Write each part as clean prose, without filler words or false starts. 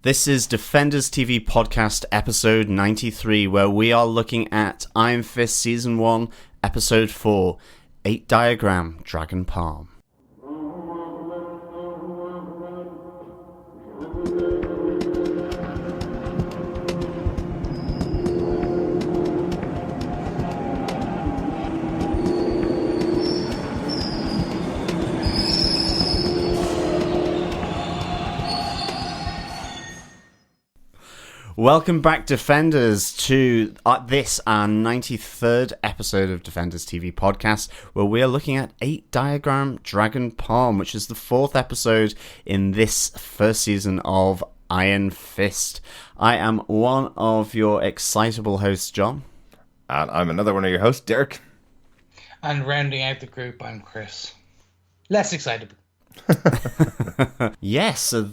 This is Defenders TV Podcast episode 93, where we are looking at Iron Fist Season 1, Episode 4, 8 Diagram, Dragon Palm. Welcome back, Defenders, to this, our 93rd episode of Defenders TV Podcast, where we are looking at 8 Diagram Dragon Palm, which is the 4th episode in this first season of Iron Fist. I am one of your excitable hosts, John. And I'm another one of your hosts, Derek. And rounding out the group, I'm Chris. Less excitable. Yes, so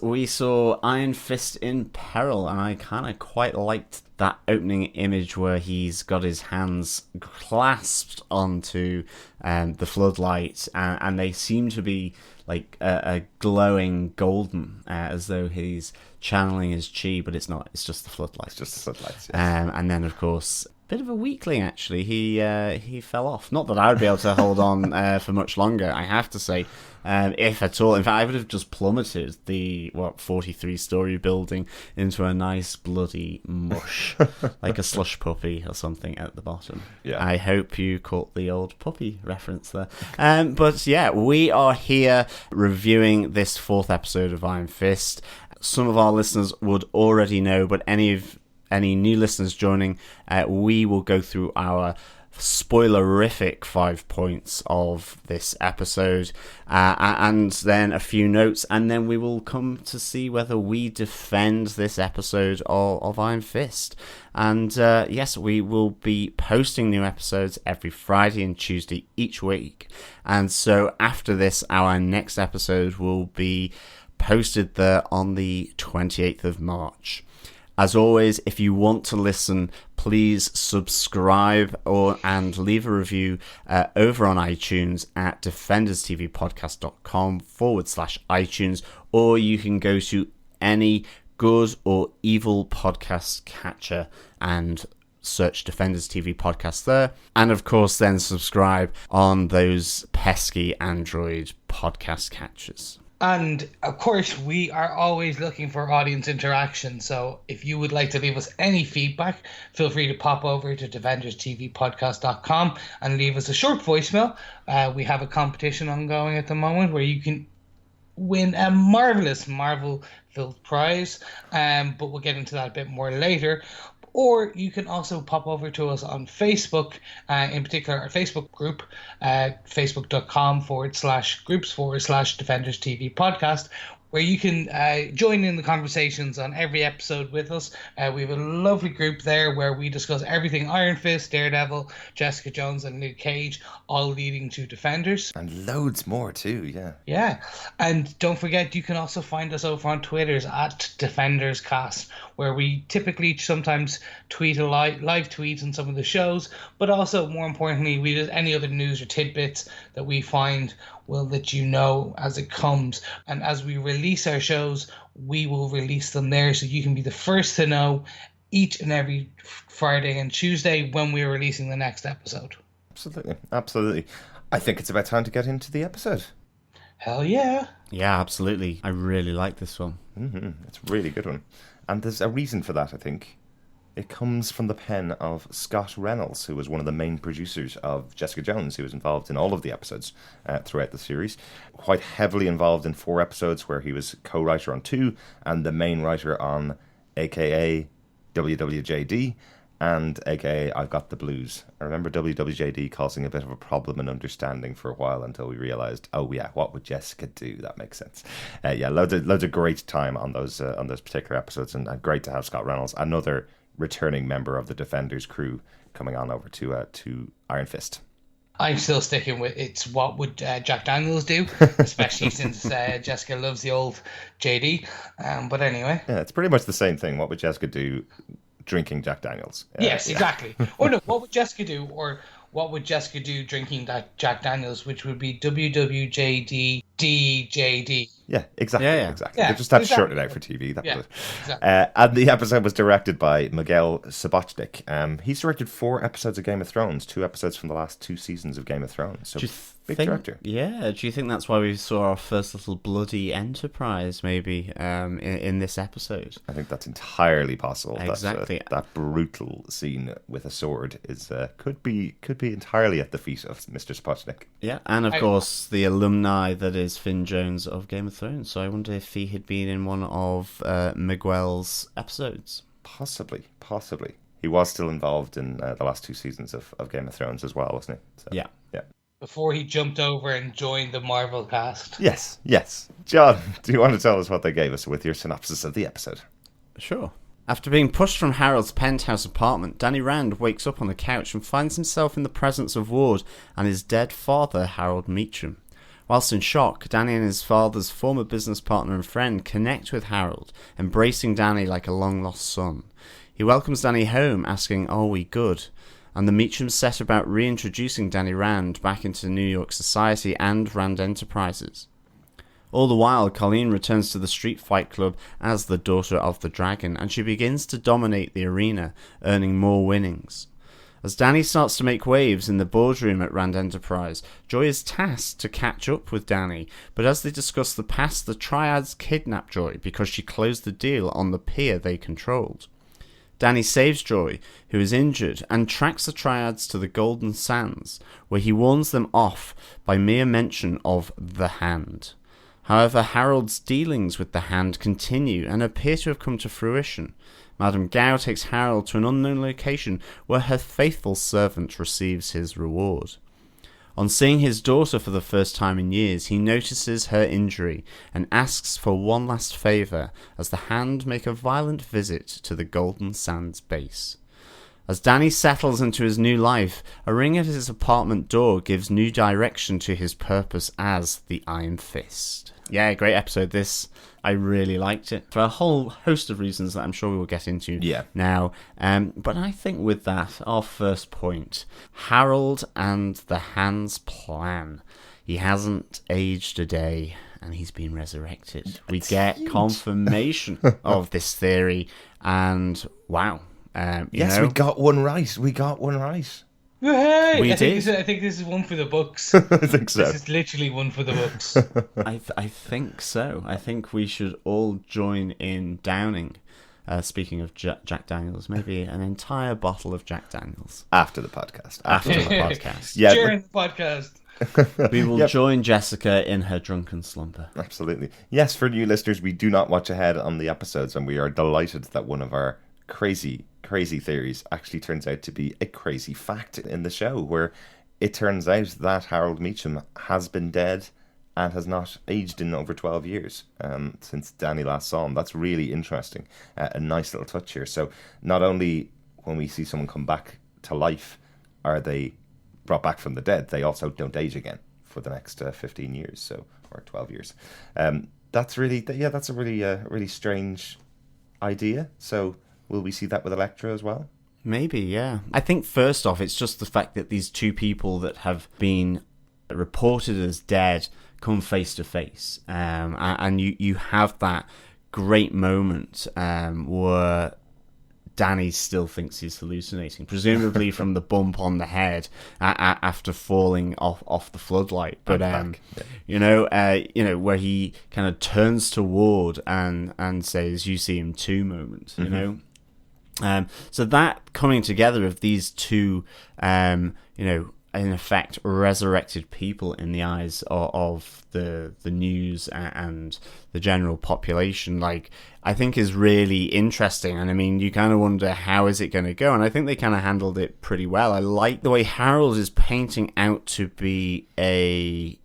we saw Iron Fist in peril, and I kind of quite liked that opening image where he's got his hands clasped onto the floodlight, and they seem to be like a glowing golden, as though he's channeling his chi, but it's not, it's just the floodlights. It's just the floodlights, yes. And then, of course, bit of a weakling, actually. He fell off. Not that I would be able to hold on for much longer, I have to say, if at all. In fact, I would have just plummeted the 43-story building into a nice bloody mush, like a slush puppy or something at the bottom. Yeah. I hope you caught the old puppy reference there. But yeah, we are here reviewing this 4th episode of Iron Fist. Some of our listeners would already know, but any new listeners joining, we will go through our spoilerific 5 points of this episode, and then a few notes, and then we will come to see whether we defend this episode of Iron Fist. And yes, we will be posting new episodes every Friday and Tuesday each week. And so after this, our next episode will be posted there on the 28th of March. As always, if you want to listen, please subscribe and leave a review over on iTunes at defenderstvpodcast.com/iTunes, or you can go to any good or evil podcast catcher and search Defenders TV Podcast there. And of course, then subscribe on those pesky Android podcast catchers. And, of course, we are always looking for audience interaction. So if you would like to leave us any feedback, feel free to pop over to defenderstvpodcast.com and leave us a short voicemail. We have a competition ongoing at the moment where you can win a marvelous Marvel-filled prize. But we'll get into that a bit more later. Or you can also pop over to us on Facebook, in particular our Facebook group, facebook.com/groups/Defenders TV Podcast, where you can join in the conversations on every episode with us. We have a lovely group there where we discuss everything Iron Fist, Daredevil, Jessica Jones and Luke Cage, all leading to Defenders. And loads more too, yeah. Yeah, and don't forget, you can also find us over on Twitters at DefendersCast, where we typically sometimes tweet live tweets on some of the shows, but also, more importantly, we do any other news or tidbits that we find. We'll let you know as it comes. And as we release our shows, we will release them there, so you can be the first to know each and every Friday and Tuesday when we're releasing the next episode. Absolutely. I think it's about time to get into the episode. Hell yeah. Yeah, absolutely. I really like this one. It's a really good one. And there's a reason for that, I think. It comes from the pen of Scott Reynolds, who was one of the main producers of Jessica Jones. He was involved in all of the episodes throughout the series. Quite heavily involved in 4 episodes where he was co-writer on 2 and the main writer on AKA WWJD and AKA I've Got the Blues. I remember WWJD causing a bit of a problem in understanding for a while until we realised, oh yeah, what would Jessica do? That makes sense. Loads of great time on those particular episodes, and great to have Scott Reynolds, another returning member of the Defenders crew, coming on over to Iron Fist. I'm still sticking with it's what would Jack Daniels do, especially since Jessica loves the old JD. But anyway. Yeah, it's pretty much the same thing. What would Jessica do drinking Jack Daniels? Yes, exactly. Or no, what would Jessica do? Or what would Jessica do drinking that Jack Daniels, which would be WWJD DJD. Yeah, exactly. Yeah. Exactly. Yeah, They just had to exactly. shorten it out for TV. That Yeah, was it. exactly. And the episode was directed by Miguel Sapochnik. He's directed 4 episodes of Game of Thrones, 2 episodes from the last 2 seasons of Game of Thrones. So, big director. Yeah, do you think that's why we saw our first little bloody Enterprise, maybe, in this episode? I think that's entirely possible. Exactly. That brutal scene with a sword is could be entirely at the feet of Mr. Sapochnik. Yeah, and of course the alumni that is Finn Jones of Game of Thrones. So I wonder if he had been in one of Miguel's episodes. Possibly. He was still involved in the last 2 seasons of Game of Thrones as well, wasn't he? So, Yeah. Before he jumped over and joined the Marvel cast. Yes. John, do you want to tell us what they gave us with your synopsis of the episode? Sure. After being pushed from Harold's penthouse apartment, Danny Rand wakes up on the couch and finds himself in the presence of Ward and his dead father, Harold Meacham. Whilst in shock, Danny and his father's former business partner and friend connect with Harold, embracing Danny like a long-lost son. He welcomes Danny home, asking, "Are we good?" And the Meachams set about reintroducing Danny Rand back into New York society and Rand Enterprises. All the while, Colleen returns to the Street Fight Club as the Daughter of the Dragon, and she begins to dominate the arena, earning more winnings. As Danny starts to make waves in the boardroom at Rand Enterprise, Joy is tasked to catch up with Danny, but as they discuss the past, the Triads kidnap Joy because she closed the deal on the pier they controlled. Danny saves Joy, who is injured, and tracks the Triads to the Golden Sands, where he warns them off by mere mention of the Hand. However, Harold's dealings with the Hand continue and appear to have come to fruition. Madame Gao takes Harold to an unknown location where her faithful servant receives his reward. On seeing his daughter for the first time in years, he notices her injury and asks for one last favour as the Hand make a violent visit to the Golden Sands base. As Danny settles into his new life, a ring at his apartment door gives new direction to his purpose as the Iron Fist. Yeah, great episode this. I really liked it for a whole host of reasons that I'm sure we will get into now. But I think with that, our first point, Harold and the Hand's plan. He hasn't aged a day and he's been resurrected. We get confirmation of this theory and wow. We got one right. Hey, We I did. think this is one for the books. I think so. This is literally one for the books. I think so. I think we should all join in downing. Speaking of Jack Daniels, maybe an entire bottle of Jack Daniels After the podcast. after the podcast. Yeah, During the podcast. We will join Jessica in her drunken slumber. absolutely. Yes, for new listeners, we do not watch ahead on the episodes, and we are delighted that one of our crazy theories actually turns out to be a crazy fact in the show, where it turns out that Harold Meacham has been dead and has not aged in over 12 years since Danny last saw him. That's really interesting. A nice little touch here. So not only when we see someone come back to life are they brought back from the dead, they also don't age again for the next 15 years, or 12 years. That's a really strange idea. So will we see that with Elektra as well? Maybe, yeah. I think first off, it's just the fact that these two people that have been reported as dead come face to face, and you have that great moment where Danny still thinks he's hallucinating, presumably from the bump on the head after falling off the floodlight. But where he kind of turns to Ward and says, "You see him too," moment. You know. So that coming together of these two, in effect, resurrected people in the eyes of the news and the general population, I think is really interesting. And I mean, you kind of wonder, how is it going to go? And I think they kind of handled it pretty well. I like the way Harold is painting out to be a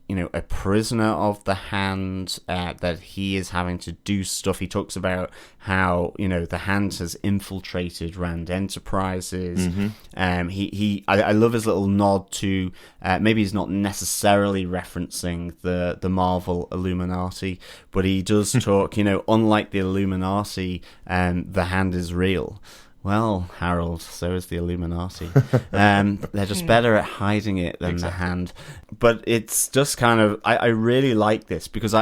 prisoner of the Hand, that he is having to do stuff. He talks about how, the Hand has infiltrated Rand Enterprises. I love his little nod to, maybe he's not necessarily referencing the Marvel Illuminati, but he does talk, unlike the Illuminati, the Hand is real. Well, Harold, so is the Illuminati. They're just better at hiding it than the Hand. But it's just kind of, I really like this because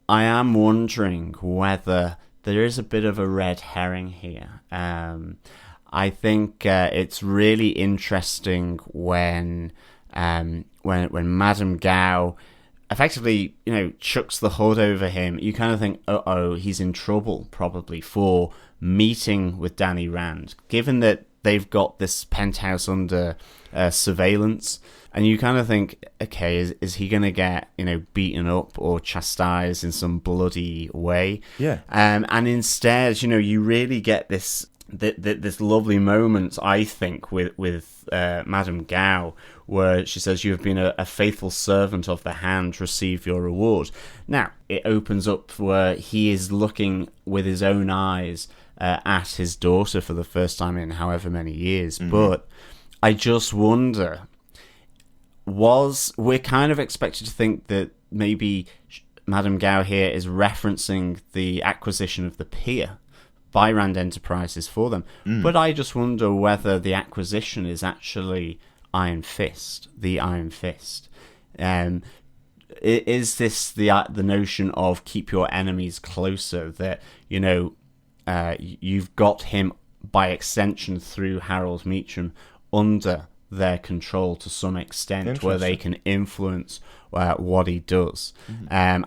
I am wondering whether there is a bit of a red herring here. I think it's really interesting when Madame Gao effectively, chucks the hood over him. You kind of think, he's in trouble probably for meeting with Danny Rand, given that they've got this penthouse under surveillance. And you kind of think, okay, is he going to get, beaten up or chastised in some bloody way? Yeah. And instead, you really get this lovely moment, I think, with Madame Gao, where she says, "You have been a faithful servant of the hand, receive your reward." Now, it opens up where he is looking with his own eyes at his daughter for the first time in however many years. Mm-hmm. But I just wonder, we're kind of expected to think that maybe Madame Gao here is referencing the acquisition of the pier by Rand Enterprises for them. But I just wonder whether the acquisition is actually Iron Fist, the Iron Fist. Is this the notion of keep your enemies closer, that, you've got him by extension through Harold Meacham under their control to some extent, where they can influence what he does. And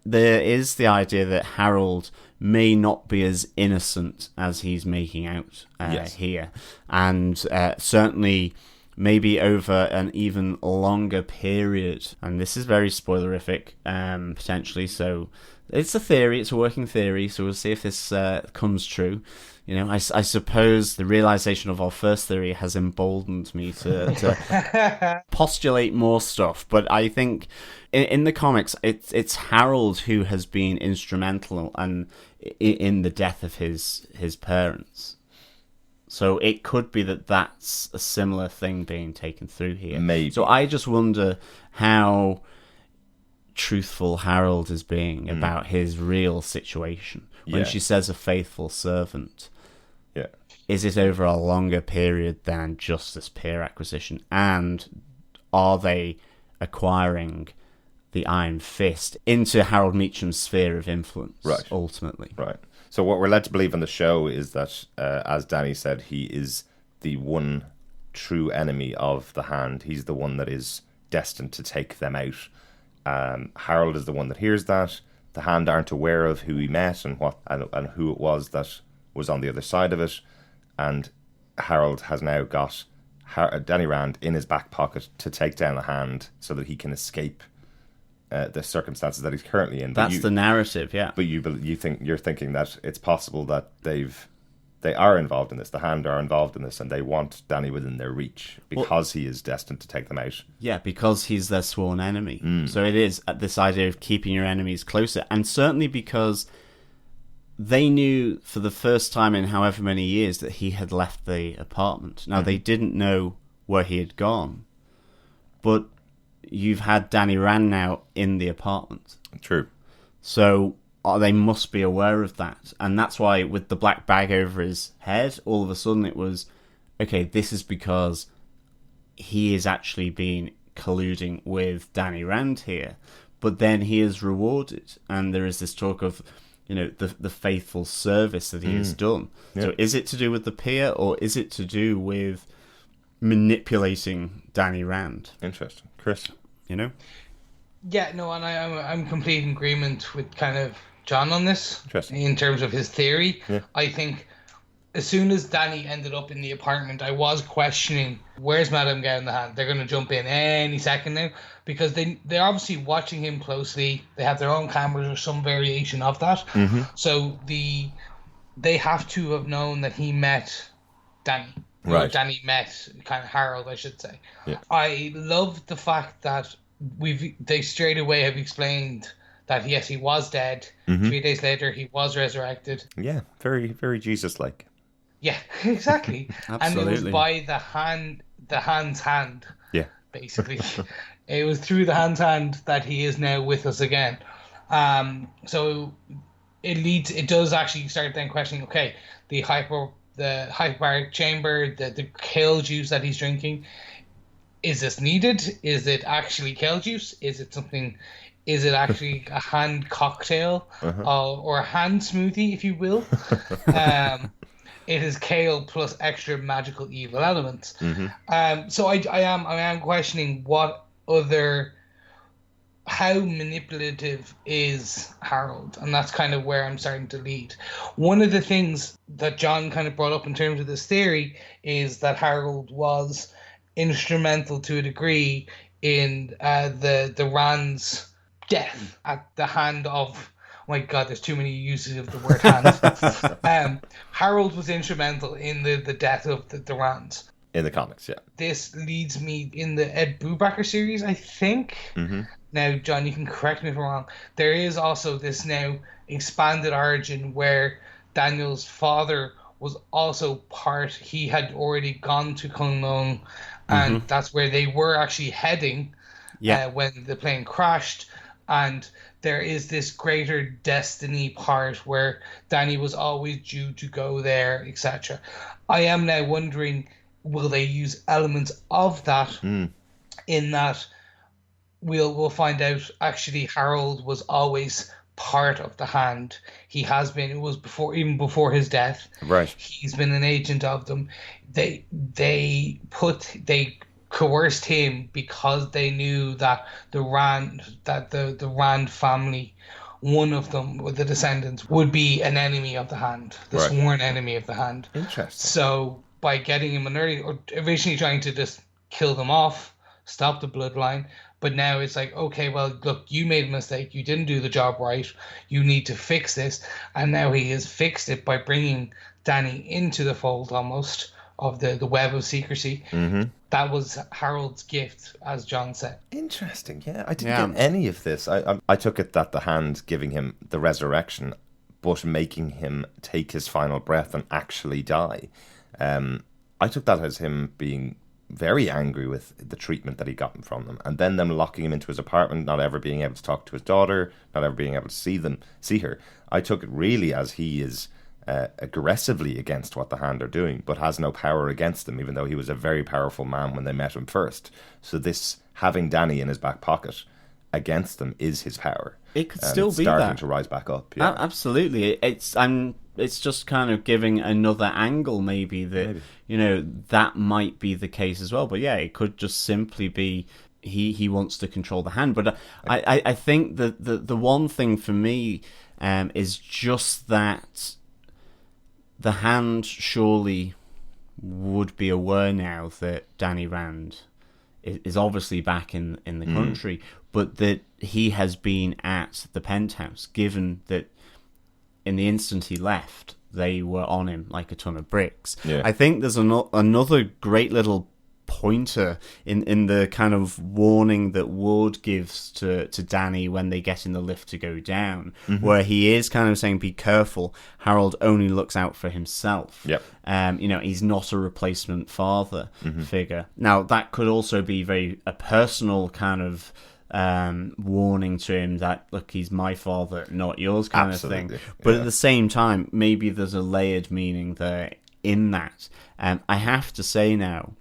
there is the idea that Harold may not be as innocent as he's making out here, and certainly maybe over an even longer period. And this is very spoilerific, potentially, so it's a theory, it's a working theory, so we'll see if this comes true. I suppose the realization of our first theory has emboldened me to postulate more stuff. But I think in the comics, it's Harold who has been instrumental in the death of his parents. So it could be that that's a similar thing being taken through here. Maybe. So I just wonder how truthful Harold is being about his real situation. When she says a faithful servant, is it over a longer period than just this peer acquisition? And are they acquiring the Iron Fist into Harold Meacham's sphere of influence, ultimately? Right. So what we're led to believe on the show is that, as Danny said, he is the one true enemy of the Hand. He's the one that is destined to take them out. Harold is the one that hears that. The Hand aren't aware of who he met and who it was that was on the other side of it. And Harold has now got Danny Rand in his back pocket to take down the Hand so that he can escape the circumstances that he's currently in. That's the narrative, yeah. But you're thinking that it's possible that they are involved in this. The Hand are involved in this, and they want Danny within their reach because he is destined to take them out. Yeah, because he's their sworn enemy. So it is this idea of keeping your enemies closer, and certainly because they knew for the first time in however many years that he had left the apartment. Now, they didn't know where he had gone, but you've had Danny Rand now in the apartment. True. So they must be aware of that. And that's why with the black bag over his head, all of a sudden it was, okay, this is because he is actually been colluding with Danny Rand here. But then he is rewarded. And there is this talk of, the faithful service that he has done. Yeah. So is it to do with the pier, or is it to do with manipulating Danny Rand? Interesting. Chris? Yeah, no, and I'm complete in agreement with kind of John on this. Interesting. In terms of his theory. Yeah. I think as soon as Danny ended up in the apartment, I was questioning, where's Madame Gao in the Hand? They're going to jump in any second now, because they're obviously watching him closely. They have their own cameras or some variation of that. Mm-hmm. So they have to have known that he met Danny. Right. Danny met kind of Harold, I should say. Yeah. I love the fact that they straight away have explained that yes, he was dead. 3 days later, he was resurrected. Yeah, very, very Jesus-like. Yeah, exactly. And it was Absolutely. by the Hand's hand. Yeah. Basically, it was through the Hand's hand that he is now with us again. So it does actually start then questioning. Okay, the hyperbaric chamber, the kale juice that he's drinking. Is this needed? Is it actually kale juice? Is it something is it actually a hand cocktail or a hand smoothie, if you will? It is kale plus extra magical evil elements. So I am questioning how manipulative is Harold, and that's kind of where I'm starting to lead. One of the things that John kind of brought up in terms of this theory is that Harold was instrumental to a degree in the Rand's death at the hand of. Oh my God, there's too many uses of the word hand. Harold was instrumental in the death of the Rands. In the comics, yeah. This leads me in the Ed Brubaker series, I think. Now, John, you can correct me if I'm wrong. There is also this now expanded origin where Daniel's father was also part. He had already gone to Kunlun, and that's where they were actually heading when the plane crashed. And there is this greater destiny part where Danny was always due to go there, etc. I am now wondering, will they use elements of that in that we'll find out actually Harold was always part of the Hand. He has been. It was even before his death. Right. He's been an agent of them. They coerced him because they knew that the Rand family, one of them, the descendants, would be an enemy of the Hand, the sworn enemy of the Hand. Interesting. So by getting him originally trying to just kill them off, stop the bloodline, but now it's like, okay, well, look, you made a mistake. You didn't do the job right. You need to fix this. And now he has fixed it by bringing Danny into the fold almost of the web of secrecy. That was Harold's gift, as John said. Interesting, yeah. I didn't get any of this. I took it that the Hand giving him the resurrection, but making him take his final breath and actually die. I took that as him being very angry with the treatment that he gotten from them, and then them locking him into his apartment, not ever being able to talk to his daughter, not ever being able to see her. I took it really as he is aggressively against what the Hand are doing, but has no power against them, even though he was a very powerful man when they met him first. So this having Danny in his back pocket against them is his power. It could still be starting that. to rise back up. Yeah. Absolutely. It's just kind of giving another angle, maybe that might be the case as well. But yeah, it could just simply be he wants to control the Hand. But I think that the one thing for me is just that the Hand surely would be aware now that Danny Rand is obviously back in the country, but that he has been at the penthouse, given that in the instant he left, they were on him like a ton of bricks. Yeah. I think there's another great little pointer in the kind of warning that Ward gives to Danny when they get in the lift to go down, where he is kind of saying, be careful, Harold only looks out for himself. Yep. He's not a replacement father figure. Now, that could also be a personal kind of warning to him that, look, he's my father, not yours, kind of thing. But at the same time, maybe there's a layered meaning there in that. I have to say now,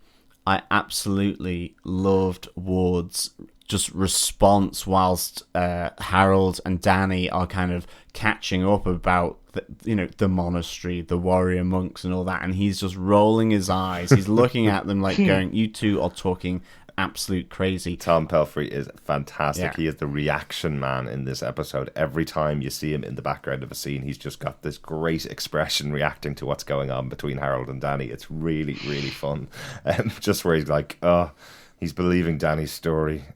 I absolutely loved Ward's just response whilst Harold and Danny are kind of catching up about the monastery, the warrior monks and all that, and he's just rolling his eyes. He's looking at them like going, you two are talking absolute crazy. Tom Pelphrey is fantastic. Yeah. He is the reaction man in this episode. Every time you see him in the background of a scene, he's just got this great expression reacting to what's going on between Harold and Danny. It's really, really fun. Just where he's like, he's believing Danny's story.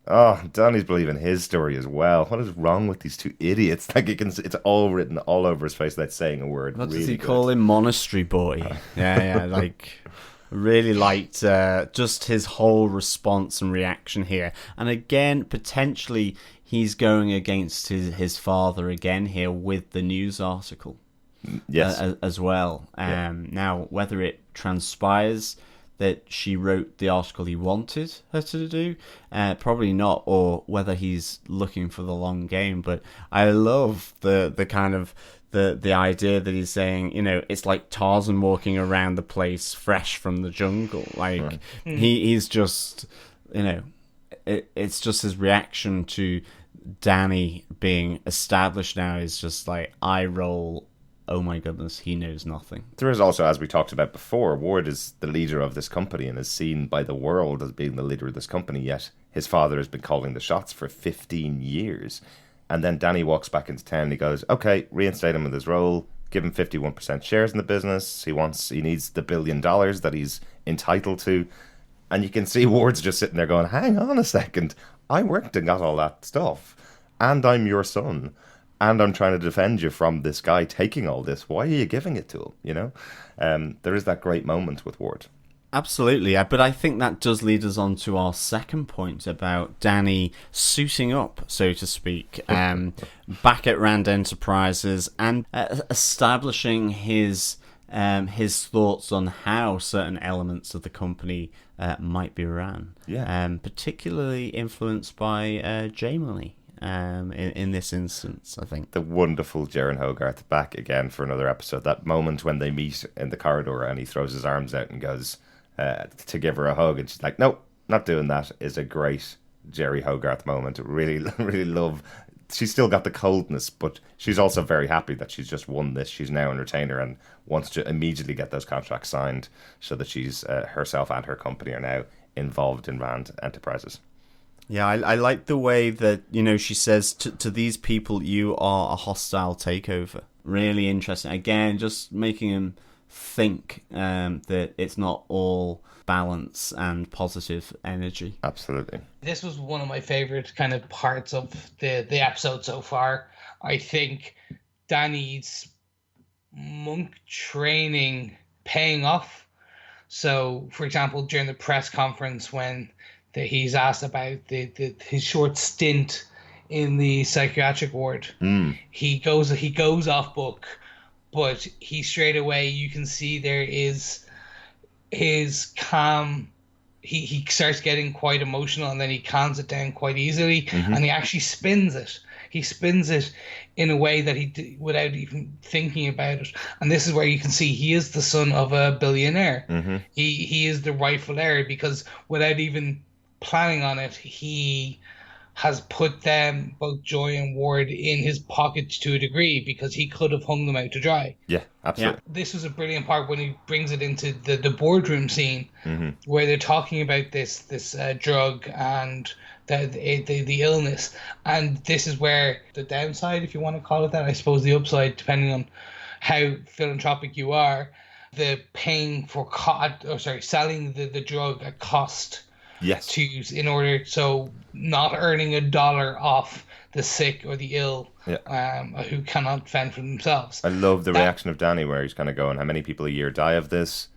Oh, Danny's believing his story as well. What is wrong with these two idiots? Like, it's all written all over his face without saying a word. What really does he good. call him? Monastery boy. Yeah, like... Really liked just his whole response and reaction here. And again, potentially he's going against his father again here with the news article. Yes. As well. Now, whether it transpires that she wrote the article he wanted her to do, probably not, or whether he's looking for the long game. But I love the kind of... The idea that he's saying, it's like Tarzan walking around the place fresh from the jungle. Like, he's just, it's just his reaction to Danny being established now is just like eye roll. Oh my goodness, he knows nothing. There is also, as we talked about before, Ward is the leader of this company and is seen by the world as being the leader of this company, yet his father has been calling the shots for 15 years. And then Danny walks back into town and he goes, okay, reinstate him with his role, give him 51% shares in the business. He needs the $1 billion that he's entitled to. And you can see Ward's just sitting there going, hang on a second, I worked and got all that stuff. And I'm your son. And I'm trying to defend you from this guy taking all this. Why are you giving it to him? You know, there is that great moment with Ward. Absolutely, but I think that does lead us on to our second point about Danny suiting up, so to speak, back at Rand Enterprises and establishing his thoughts on how certain elements of the company might be run. Yeah. Particularly influenced by J-Money. In this instance, I think. The wonderful Jaren Hogarth back again for another episode. That moment when they meet in the corridor and he throws his arms out and goes to give her a hug, and she's like, nope, not doing that, is a great Jerry Hogarth moment. Really, really love. She's still got the coldness, but she's also very happy that she's just won this. She's now a retainer and wants to immediately get those contracts signed so that she's herself and her company are now involved in Rand Enterprises. Yeah, I like the way that, she says to these people, you are a hostile takeover. Really interesting. Again, just making him think that it's not all balance and positive energy. Absolutely. This was one of my favorite kind of parts of the episode so far. I think Danny's monk training paying off. So, for example, during the press conference when he's asked about his short stint in the psychiatric ward. He goes off book, but he straight away, you can see there is his calm. He starts getting quite emotional and then he calms it down quite easily, and he actually spins it. He spins it in a way that he without even thinking about it. And this is where you can see he is the son of a billionaire. He is the rightful heir because without even planning on it, he has put them, both Joy and Ward, in his pocket to a degree because he could have hung them out to dry. Yeah, absolutely. Yeah. This was a brilliant part when he brings it into the boardroom scene where they're talking about this drug and the illness. And this is where the downside, if you want to call it that, I suppose the upside, depending on how philanthropic you are, the paying for selling the drug at cost. Yes. In order, so not earning $1 off the sick or the ill, who cannot fend for themselves. I love the reaction of Danny where he's kind of going, how many people a year die of this?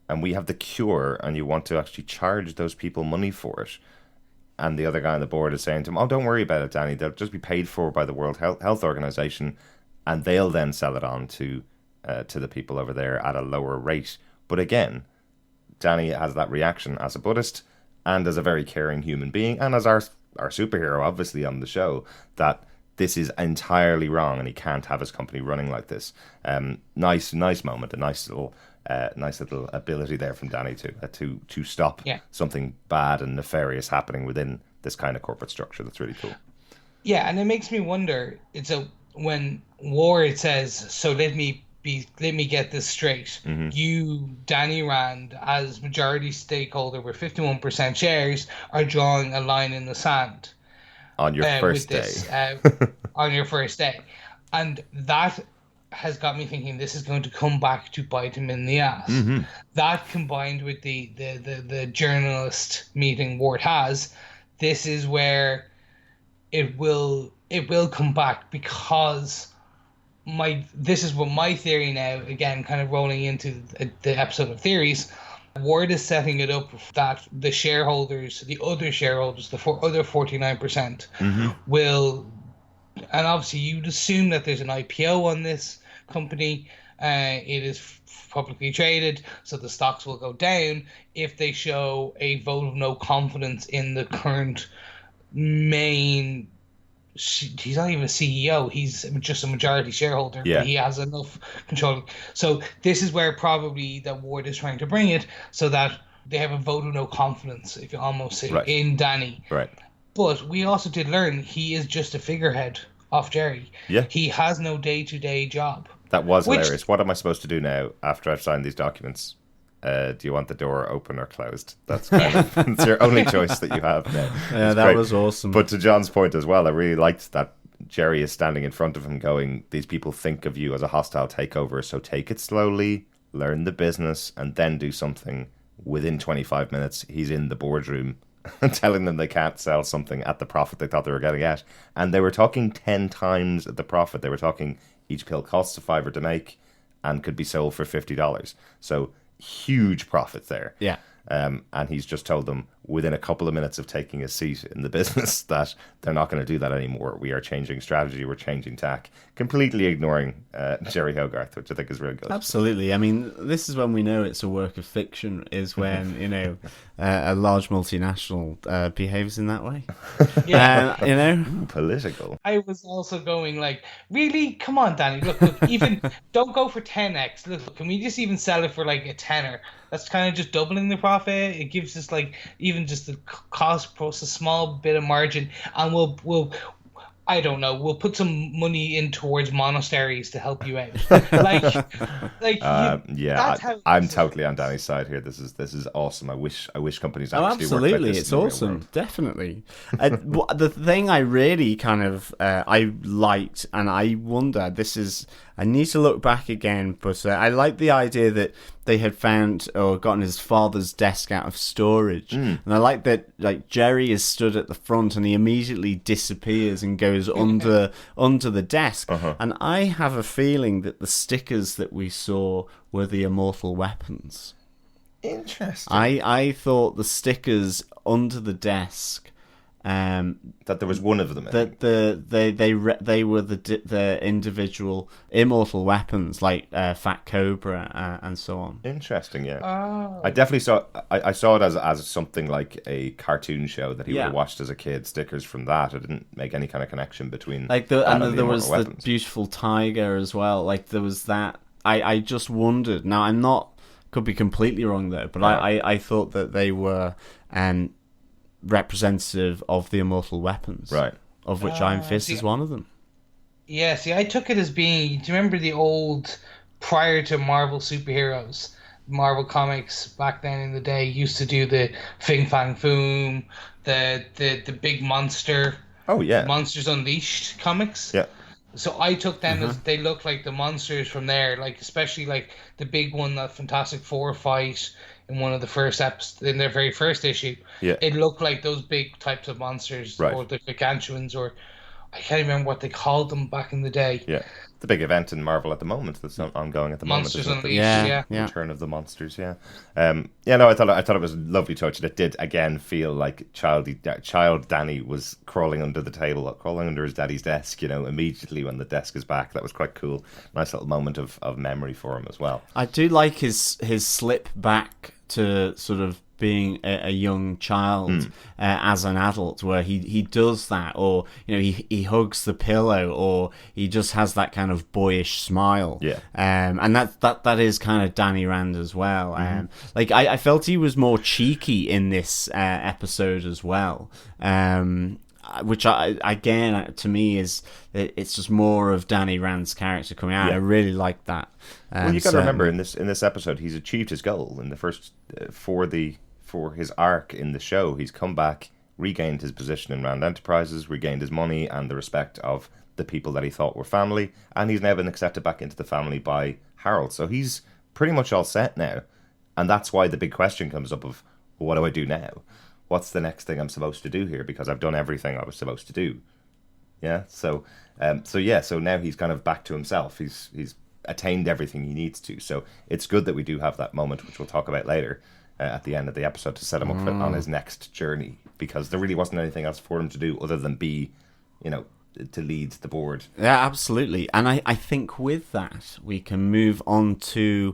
And we have the cure, and you want to actually charge those people money for it. And the other guy on the board is saying to him, oh, don't worry about it, Danny. They'll just be paid for by the World Health Organization, and they'll then sell it on to the people over there at a lower rate. But again, Danny has that reaction as a Buddhist, and as a very caring human being, and as our superhero, obviously, on the show, that this is entirely wrong and he can't have his company running like this. Nice moment, a nice little ability there from Danny to stop something bad and nefarious happening within this kind of corporate structure. That's really cool. Yeah, and it makes me wonder, when Ward says, so let me get this straight. You, Danny Rand, as majority stakeholder with 51% shares, are drawing a line in the sand. On your first day. On your first day. And that has got me thinking this is going to come back to bite him in the ass. That combined with the journalist meeting Ward has, this is where it will come back because... this is what my theory now, again, kind of rolling into the episode of theories. Ward is setting it up that the shareholders, the other shareholders, the other 49% will, and obviously you'd assume that there's an IPO on this company. It is publicly traded, so the stocks will go down if they show a vote of no confidence in the current main. He's not even a CEO. He's just a majority shareholder. Yeah. He has enough control. So this is where probably that Ward is trying to bring it so that they have a vote of no confidence, if you almost say, in Danny. Right. But we also did learn he is just a figurehead of Jerry. Yeah. He has no day-to-day job. That was Which- hilarious. What am I supposed to do now after I've signed these documents? Do you want the door open or closed? That's kind of it's your only choice that you have now. Yeah, It's that great. was awesome. But to John's point as well, I really liked that Jerry is standing in front of him going, these people think of you as a hostile takeover, so take it slowly, learn the business, and then do something. Within 25 minutes, he's in the boardroom telling them they can't sell something at the profit they thought they were getting at. And they were talking 10 times the profit. They were talking each pill costs $5 to make and could be sold for $50. So huge profit there. Yeah. And he's just told them within a couple of minutes of taking a seat in the business that they're not going to do that anymore. We are changing strategy. We're changing tack. Completely ignoring Jerry Hogarth, which I think is really good. Absolutely. I mean, this is when we know it's a work of fiction, is when, a large multinational behaves in that way. Yeah. Political. I was also going like, really? Come on, Danny. Look, even don't go for 10x. Look, can we just even sell it for like a tenner? That's kind of just doubling the profit. It gives us like even just the cost plus a small bit of margin, and we'll I don't know. We'll put some money in towards monasteries to help you out. That's how I'm totally on Danny's side here. This is awesome. I wish companies actually worked like absolutely, this it's in the real awesome, world. definitely. The thing I really kind of I liked, and I wonder, I need to look back again, but I like the idea that they had found or gotten his father's desk out of storage, and I like that like Jerry is stood at the front and he immediately disappears and goes under the desk, and I have a feeling that the stickers that we saw were the immortal weapons. Interesting. I thought the stickers under the desk, that there was one of them. I that think. they were the individual immortal weapons like Fat Cobra and so on. Interesting, yeah. Oh. I definitely saw. I saw it as something like a cartoon show that he would Yeah. have watched as a kid. Stickers from that. I didn't make any kind of connection between. Like that and and there was Immortal the Weapons. beautiful tiger as well. Like there was that. I just wondered. Now I'm not could be completely wrong though, but Yeah. I thought that they were representative of the immortal weapons, Right. Of which Iron Fist see- is one of them. Yeah, see, I took it as being. Do you remember the old, prior to Marvel superheroes, Marvel comics back then in the day used to do the Fing Fang Foom, the big monster, Oh yeah. Monsters Unleashed comics. Yeah. So I took them as they look like the monsters from there, like especially like the big one, that Fantastic Four fight in one of the first in their very first issue. Yeah. It looked like those big types of monsters, Right. or the gargantuans, or I can't remember what they called them back in the day. Yeah. The big event in Marvel at the moment that's ongoing at the Monsters moment. Isn't it? Unleashed, yeah. Return of the Monsters, yeah. No, I thought it was a lovely touch. And it did again feel like child Danny was crawling under the table, crawling under his daddy's desk. Immediately when the desk is back, that was quite cool. Nice little moment of memory for him as well. I do like his slip back to sort of being a young child as an adult, where he does that, or he hugs the pillow, or he just has that kind of boyish smile. Yeah. And that is kind of Danny Rand as well. Like I felt he was more cheeky in this episode as well. Which again to me it's just more of Danny Rand's character coming out. Yeah. I really like that. Well, you got to remember in this episode, he's achieved his goal in the first for his arc in the show. He's come back, regained his position in Rand Enterprises, regained his money and the respect of the people that he thought were family, and he's now been accepted back into the family by Harold. So he's pretty much all set now, and that's why the big question comes up of, what do I do now? What's the next thing I'm supposed to do here? Because I've done everything I was supposed to do. Yeah. So now he's kind of back to himself. He's attained everything he needs to. So it's good that we do have that moment, which we'll talk about later at the end of the episode, to set him up on his next journey, because there really wasn't anything else for him to do other than be, to lead the board. Yeah, absolutely. And I think with that, we can move on to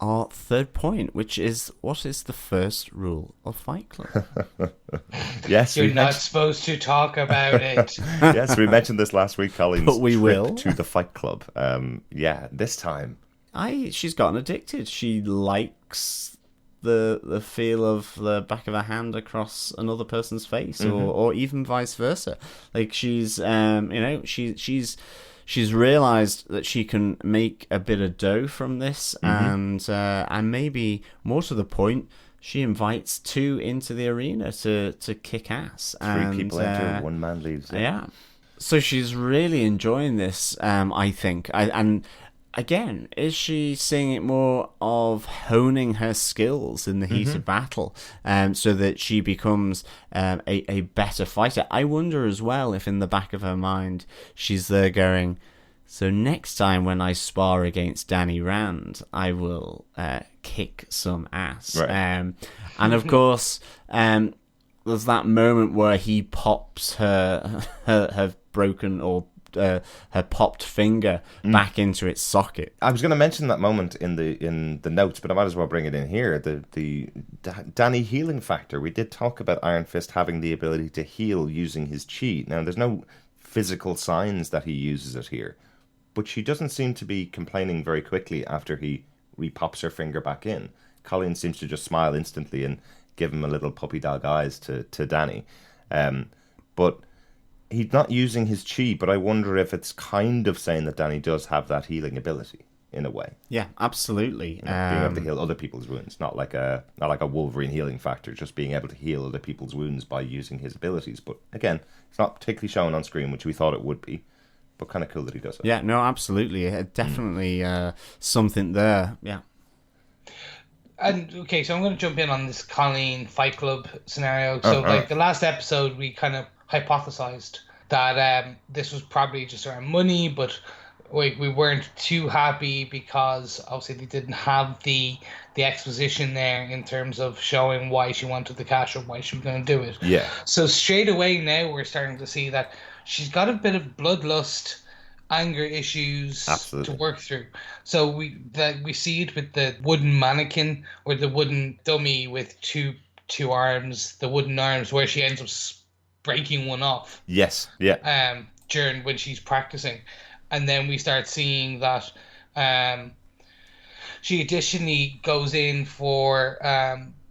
our third point, which is, what is the first rule of Fight Club? Yes, You're we not mentioned, supposed to talk about it. yes, we mentioned this last week, Colleen's But we trip will. to the Fight Club. This time. She's gotten addicted. She likes the feel of the back of a hand across another person's face, or even vice versa. Like she's she's realized that she can make a bit of dough from this, and maybe more to the point, she invites 2 into the arena to kick ass. 3 people enter, 1 man leaves. Yeah. So she's really enjoying this, I think. And again, is she seeing it more of honing her skills in the heat of battle, so that she becomes a better fighter? I wonder as well if in the back of her mind she's there going, so next time when I spar against Danny Rand, I will kick some ass. Right. And of course, there's that moment where he pops her broken or her popped finger back into its socket. I was going to mention that moment in the notes, but I might as well bring it in here. The Danny healing factor. We did talk about Iron Fist having the ability to heal using his chi. Now, there's no physical signs that he uses it here, but she doesn't seem to be complaining very quickly after he repops her finger back in. Colleen seems to just smile instantly and give him a little puppy dog eyes to Danny. But he's not using his chi, but I wonder if it's kind of saying that Danny does have that healing ability in a way. Yeah, absolutely. Being able to heal other people's wounds, not like a Wolverine healing factor, just being able to heal other people's wounds by using his abilities. But again, it's not particularly shown on screen, which we thought it would be. But kind of cool that he does it. Yeah, no, absolutely. Definitely something there. Yeah. And okay, so I'm going to jump in on this Colleen Fight Club scenario. So, the last episode, we kind of hypothesized that this was probably just around money, but we weren't too happy because obviously they didn't have the exposition there in terms of showing why she wanted the cash or why she was going to do it. Yeah. So straight away now we're starting to see that she's got a bit of bloodlust, anger issues to work through. So we see it with the wooden mannequin or the wooden dummy with two arms, the wooden arms, where she ends up breaking one off. Yes. Yeah. During when she's practicing, and then we start seeing that she additionally goes in for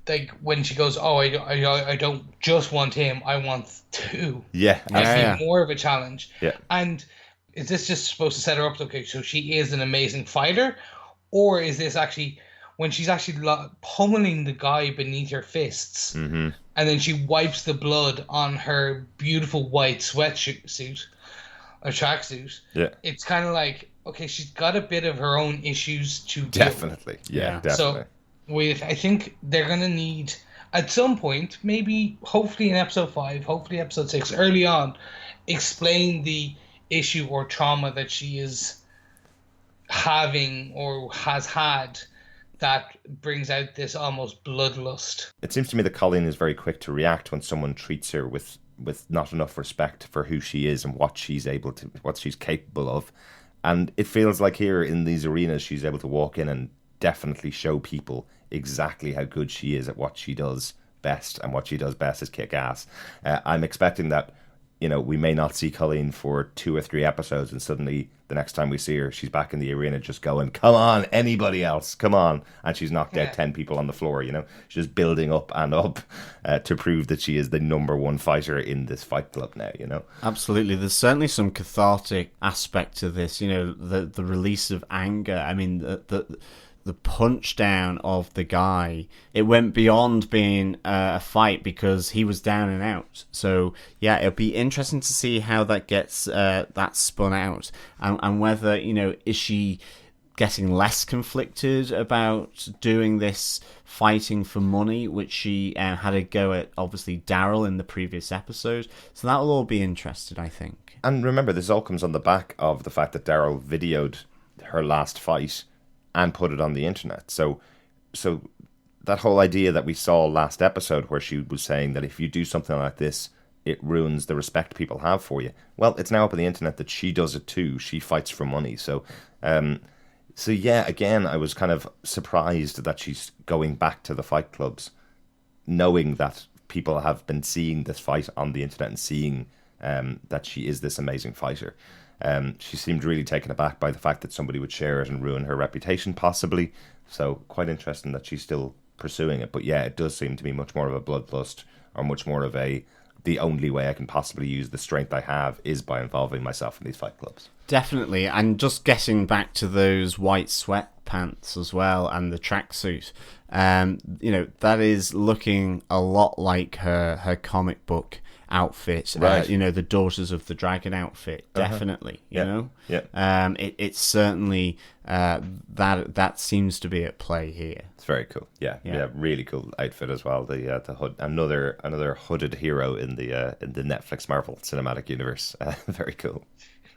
like when she goes, I don't just want him, I want 2. Yeah. Actually, more of a challenge. Yeah. And is this just supposed to set her up? Okay, so she is an amazing fighter, or is this actually when she's actually pummeling the guy beneath her fists, and then she wipes the blood on her beautiful white sweatsuit or tracksuit? Yeah, it's kind of like, okay, she's got a bit of her own issues to definitely. Yeah, definitely. So I think they're gonna need at some point, maybe hopefully in episode 5, hopefully episode 6, early on, explain the issue or trauma that she is having or has had that brings out this almost bloodlust. It seems to me that Colleen is very quick to react when someone treats her with not enough respect for who she is and what she's capable of. And it feels like here in these arenas she's able to walk in and definitely show people exactly how good she is at what she does best, and what she does best is kick ass. I'm expecting that, we may not see Colleen for 2 or 3 episodes, and suddenly the next time we see her, she's back in the arena just going, come on, anybody else, come on. And she's knocked out 10 people on the floor, She's just building up and up to prove that she is the number 1 fighter in this fight club now, Absolutely. There's certainly some cathartic aspect to this, the release of anger. I mean, the punch down of the guy, it went beyond being a fight because he was down and out. So yeah, it'll be interesting to see how that gets that spun out, and whether is she getting less conflicted about doing this fighting for money, which she had a go at obviously Daryl in the previous episode. So that will all be interesting, I think. And remember, this all comes on the back of the fact that Daryl videoed her last fight and put it on the internet. So that whole idea that we saw last episode where she was saying that if you do something like this, it ruins the respect people have for you. Well, it's now up on the internet that she does it too. She fights for money. So yeah, again, I was kind of surprised that she's going back to the fight clubs, knowing that people have been seeing this fight on the internet and seeing that she is this amazing fighter. She seemed really taken aback by the fact that somebody would share it and ruin her reputation, possibly. So quite interesting that she's still pursuing it. But yeah, it does seem to be much more of a bloodlust, or much more of a, the only way I can possibly use the strength I have is by involving myself in these fight clubs. Definitely, and just getting back to those white sweatpants as well, and the tracksuit, that is looking a lot like her comic book outfit. Right. The Daughters of the Dragon outfit. Definitely, Yeah. It's certainly that seems to be at play here. It's very cool. Yeah, really cool outfit as well. The hood, another hooded hero in the Netflix Marvel Cinematic Universe. Very cool.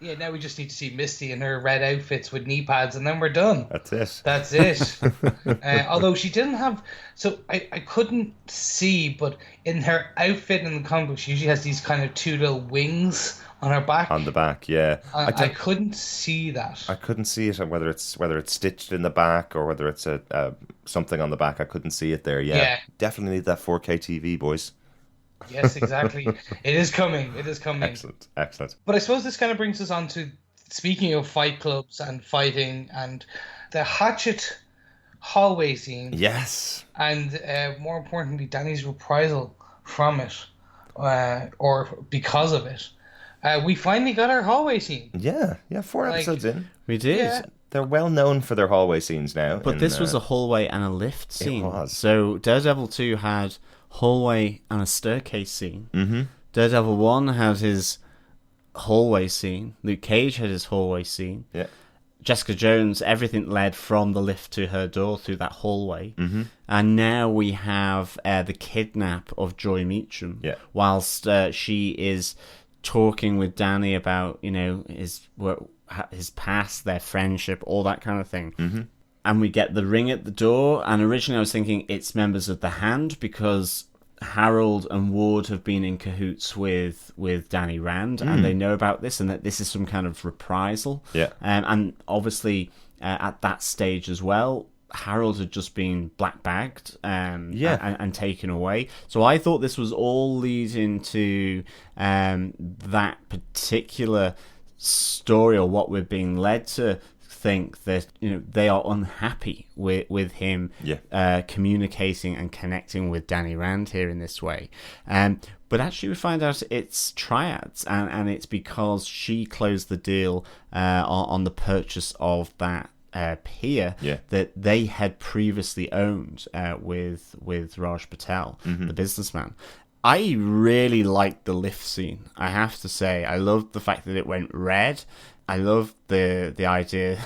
Yeah, now we just need to see Misty in her red outfits with knee pads, and then we're done. That's it. Although she didn't have... So I couldn't see, but in her outfit in the comic book, she usually has these kind of two little wings on her back. On the back, yeah. I couldn't see that. I couldn't see it, whether it's stitched in the back or whether it's a something on the back. I couldn't see it there. Yeah. Definitely need that 4K TV, boys. Yes, exactly. It is coming. Excellent. But I suppose this kind of brings us on to, speaking of fight clubs and fighting, and the Hatchet hallway scene. Yes. And more importantly, Danny's reprisal from it, or because of it. We finally got our hallway scene. Yeah, 4 episodes in. We did. Yeah. They're well known for their hallway scenes now. But this was a hallway and a lift scene. It was. So Daredevil 2 had hallway and a staircase scene. Mm-hmm. Daredevil 1 had his hallway scene. Luke Cage had his hallway scene. Yeah. Jessica Jones, everything led from the lift to her door through that hallway. Mm-hmm. And now we have the kidnap of Joy Meacham. Yeah. Whilst she is talking with Danny about, his past, their friendship, all that kind of thing. Mm-hmm. And we get the ring at the door. And originally I was thinking it's members of the Hand, because Harold and Ward have been in cahoots with Danny Rand, and they know about this, and that this is some kind of reprisal. Yeah. And obviously at that stage as well, Harold had just been black bagged and taken away. So I thought this was all leading to that particular story, or what we're being led to think, that they are unhappy with him communicating and connecting with Danny Rand here in this way. But actually we find out it's Triads, and it's because she closed the deal on the purchase of that pier that they had previously owned with Raj Patel, the businessman. I really liked the lift scene, I have to say. I loved the fact that it went red. I love the idea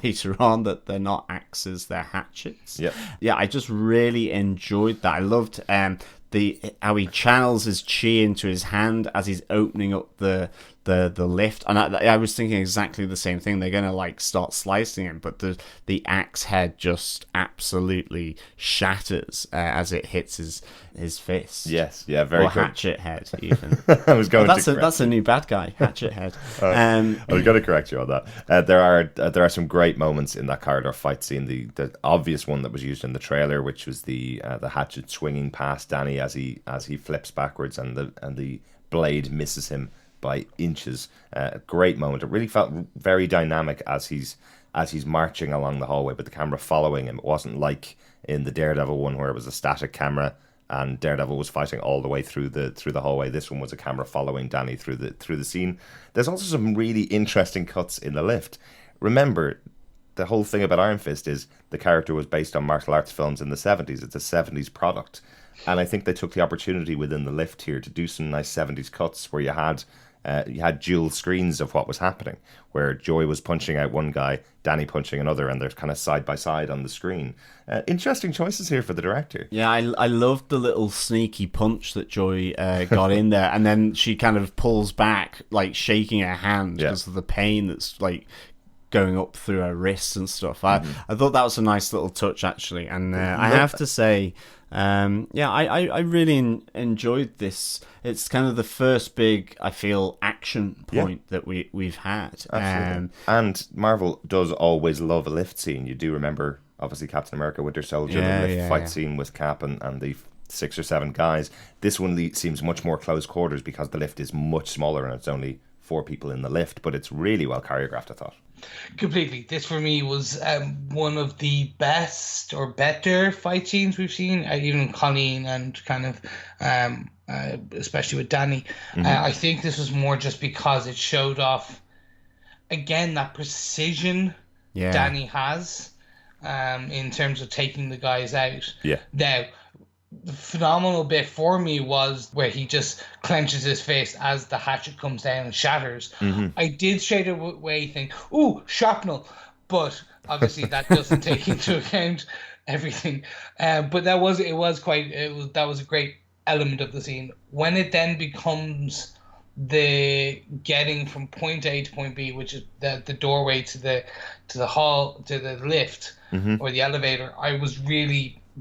later on that they're not axes, they're hatchets. Yeah, I just really enjoyed that. I loved how he channels his chi into his hand as he's opening up the lift, and I was thinking exactly the same thing. They're gonna start slicing him, but the axe head just absolutely shatters as it hits his fist. Yes, yeah, very or good. hatchet head even. I was going. That's a new bad guy, hatchet head. I was going to correct you on that. There are some great moments in that corridor fight scene. The obvious one that was used in the trailer, which was the hatchet swinging past Danny as he flips backwards, and the blade misses him by inches. Great moment. It really felt very dynamic as he's marching along the hallway, but the camera following him. It wasn't like in the Daredevil one where it was a static camera and Daredevil was fighting all the way through the hallway. This one was a camera following Danny through the scene. There's also some really interesting cuts in the lift. Remember, the whole thing about Iron Fist is the character was based on martial arts films in the 70s. It's a 70s product. And I think they took the opportunity within the lift here to do some nice 70s cuts where you had dual screens of what was happening, where Joy was punching out one guy, Danny punching another, and they're kind of side by side on the screen. Interesting choices here for the director. Yeah, I loved the little sneaky punch that Joy got in there, and then she kind of pulls back, shaking her hand because of the pain that's going up through her wrists and stuff. I thought that was a nice little touch, actually, and I have to say, I really enjoyed this. It's kind of the first big, I feel, action point that we've had. Absolutely. And Marvel does always love a lift scene. You do remember, obviously, Captain America, Winter Soldier, the lift fight scene with Cap and the 6 or 7 guys. This one seems much more close quarters because the lift is much smaller and it's only 4 people in the lift, but it's really well choreographed, I thought. Completely. This for me was one of the best or better fight scenes we've seen, even Colleen and kind of, especially with Danny. I think this was more just because it showed off, again, that precision Danny has in terms of taking the guys out. Yeah. Now, the phenomenal bit for me was where he just clenches his fist as the hatchet comes down and shatters. I did straight away think, ooh, shrapnel, but obviously that doesn't take into account everything. But that was a great element of the scene. When it then becomes the getting from point A to point B, which is the doorway to the hall, to the lift or the elevator,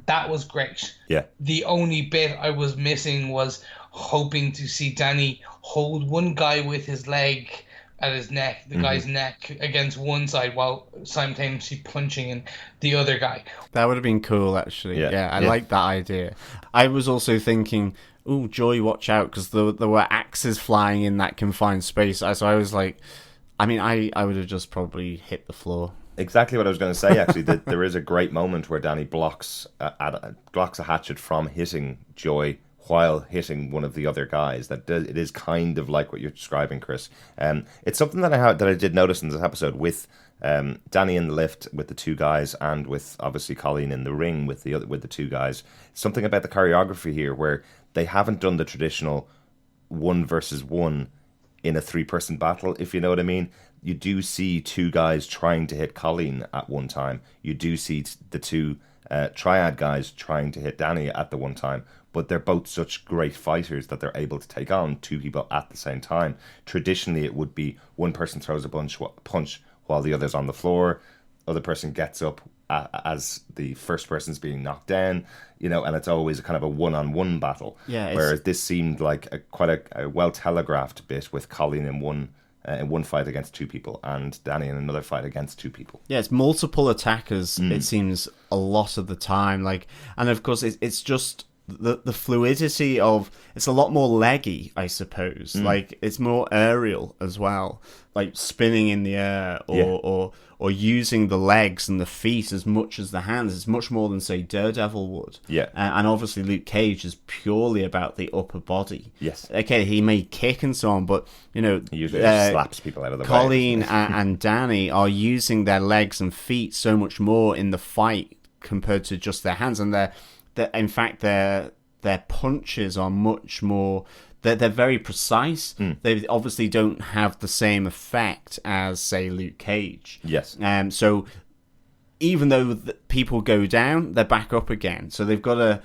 that was great. Yeah. The only bit I was missing was hoping to see Danny hold one guy with his leg at his neck, the guy's neck, against one side while simultaneously punching in the other guy. That would have been cool, actually. Yeah. I like that idea. I was also thinking, ooh, Joy, watch out, because there were axes flying in that confined space. So I was like, I would have just probably hit the floor. Exactly what I was going to say, actually. That there is a great moment where Danny blocks a hatchet from hitting Joy while hitting one of the other guys. It is kind of like what you're describing, Chris. It's something that I did notice in this episode with Danny in the lift with the 2 guys, and with obviously Colleen in the ring with the 2 guys. Something about the choreography here where they haven't done the traditional 1 versus 1 in a 3-person battle, if you know what I mean. You do see 2 guys trying to hit Colleen at one time. You do see the 2 triad guys trying to hit Danny at the one time. But they're both such great fighters that they're able to take on 2 people at the same time. Traditionally, it would be one person throws a punch while the other's on the floor. Other person gets up as the first person's being knocked down, and it's always a kind of a one-on-one battle. Yeah, whereas this seemed like quite a well-telegraphed bit with Colleen in one fight against 2 people and Danny in another fight against 2 people. Yeah, it's multiple attackers, it seems, a lot of the time. And of course, it's just the fluidity of... It's a lot more leggy, I suppose. It's more aerial as well. Spinning in the air or using the legs and the feet as much as the hands. It's much more than, say, Daredevil would. Yeah. And obviously Luke Cage is purely about the upper body. Yes. Okay, he may kick and so on, but, He usually just slaps people out of the way. Colleen and Danny are using their legs and feet so much more in the fight compared to just their hands. And in fact, their punches are much more... They're very precise. They obviously don't have the same effect as, say, Luke Cage. Yes. So even though people go down, they're back up again. So they've got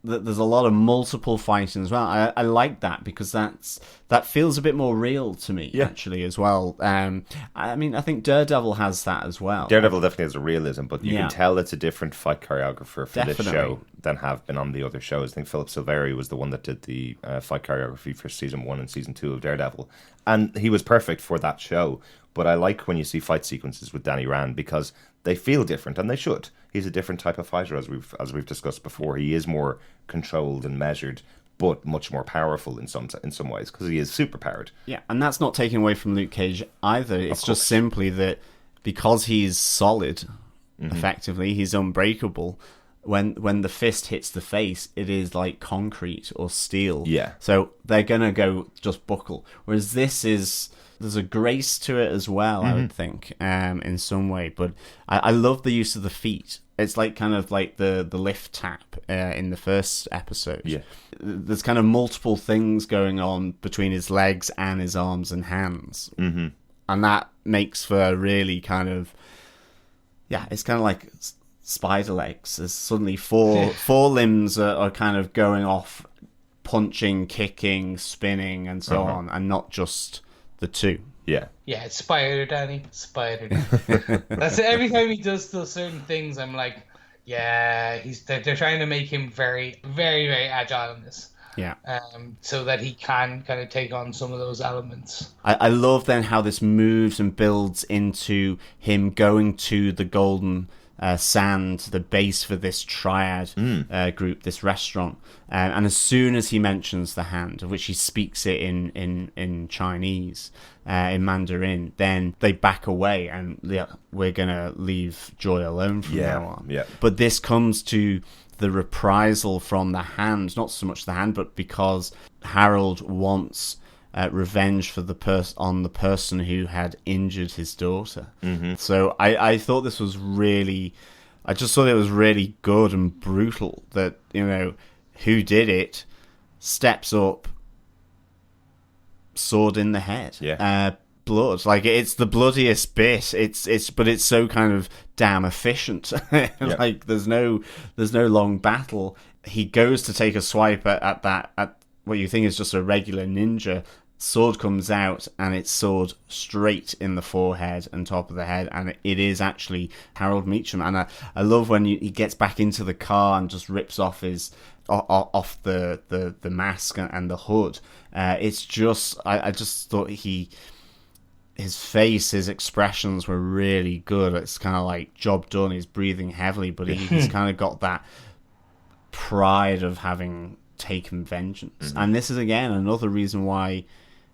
there's a lot of multiple fighting as well. I like that because that feels a bit more real to me, actually, as well. I think Daredevil has that as well. Daredevil definitely has a realism, but you can tell it's a different fight choreographer for this show than have been on the other shows. I think Philip Silveri was the one that did the fight choreography for season 1 and season 2 of Daredevil, and he was perfect for that show. But I like when you see fight sequences with Danny Rand because they feel different, and they should. He's a different type of fighter, as we've discussed before. He is more controlled and measured, but much more powerful in some ways because he is super powered. Yeah, and that's not taken away from Luke Cage either. It's just simply that because he's solid, effectively, he's unbreakable. When the fist hits the face, it is like concrete or steel. Yeah. So they're gonna go just buckle. Whereas there's a grace to it as well, I would think, in some way. But I love the use of the feet. It's kind of like the lift tap in the first episode. Yeah. There's kind of multiple things going on between his legs and his arms and hands. Mm-hmm. And that makes for a really kind of... Yeah, it's kind of like spider legs. There's suddenly four limbs are kind of going off, punching, kicking, spinning, and so on, and not just... the 2. Yeah. Yeah, it's Spider Danny. That's it. Every time he does those certain things, I'm like, yeah, they're trying to make him very, very, very agile in this. Yeah. So that he can kind of take on some of those elements. I love then how this moves and builds into him going to the golden sand, the base for this triad group, this restaurant. And as soon as he mentions the hand, of which he speaks it in Chinese, in Mandarin, then they back away and we're going to leave Joy alone from now on. Yeah. But this comes to the reprisal from the hand, not so much the hand, but because Harold wants revenge for on the person who had injured his daughter. So I thought this was really, I just thought it was really good and brutal that, who did it steps up, sword in the head. Blood, like it's the bloodiest bit. But it's so kind of damn efficient. Like there's no long battle. He goes to take a swipe at what you think is just a regular ninja. Sword comes out and it's sword straight in the forehead and top of the head, and it is actually Harold Meacham. And I love when he gets back into the car and just rips off off the mask and the hood. It's just I just thought his face, his expressions were really good. It's kind of like job done. He's breathing heavily, but he's kind of got that pride of having taken vengeance. And this is again another reason why,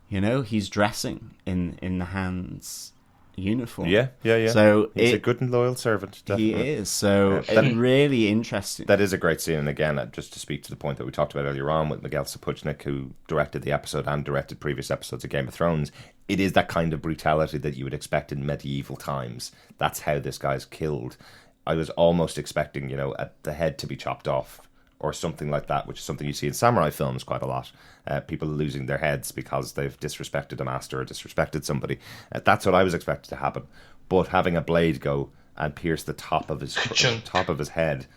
he's dressing in the Hand's uniform. Yeah. So he's a good and loyal servant. Definitely. He is. So really interesting. That is a great scene. And again, just to speak to the point that we talked about earlier on with Miguel Sapochnik, who directed the episode and directed previous episodes of Game of Thrones, it is that kind of brutality that you would expect in medieval times. That's how this guy's killed. I was almost expecting, the head to be chopped off or something like that, which is something you see in samurai films quite a lot. People losing their heads because they've disrespected a master or disrespected somebody. That's what I was expecting to happen. But having a blade go and pierce the top of his head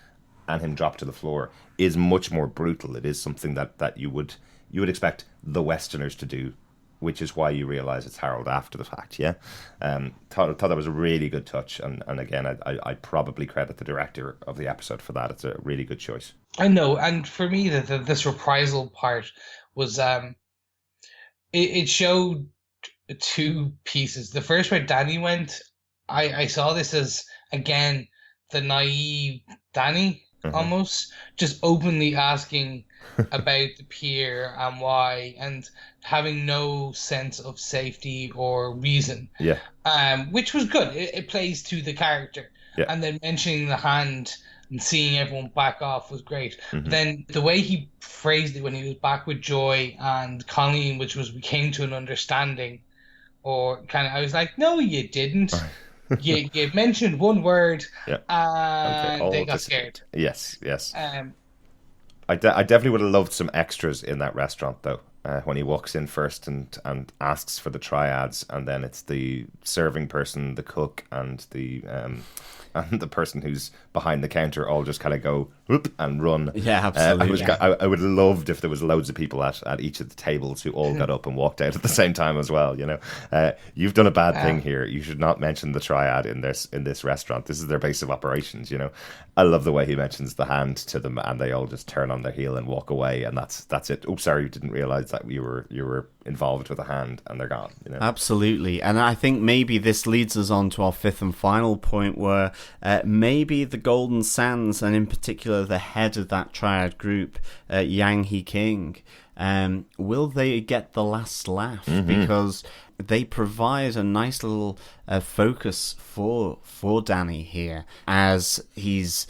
and him drop to the floor is much more brutal. It is something that you would expect the Westerners to do, which is why you realise it's Harold after the fact. Thought that was a really good touch, and again, I probably credit the director of the episode for that. It's a really good choice. I know, and for me, this reprisal part was it showed two pieces. The first where Danny went, I saw this as again the naive Danny, almost just openly asking about the pier and why, and having no sense of safety or reason. Which was good. It plays to the character. And then mentioning the hand and seeing everyone back off was great. But then the way he phrased it when he was back with Joy and Colleen, which was we came to an understanding, or kind of I was like, no, you didn't. you mentioned one word and they got scared. Yes. I definitely would have loved some extras in that restaurant, though. When he walks in first and asks for the triads, and then it's the serving person, the cook, and the person who's behind the counter all just kind of go whoop and run. Yeah, absolutely. I would have loved if there was loads of people at each of the tables who all got up and walked out at the same time as well. You've done a bad thing here. You should not mention the triad in this restaurant. This is their base of operations. I love the way he mentions the hand to them, and they all just turn on their heel and walk away, and that's it. Oh, sorry, you didn't realize that you were involved with a hand, and they're gone. Absolutely. And I think maybe this leads us on to our fifth and final point, where maybe the Golden Sands, and in particular the head of that triad group, Yang He King, will they get the last laugh? Because they provide a nice little focus for Danny here as he's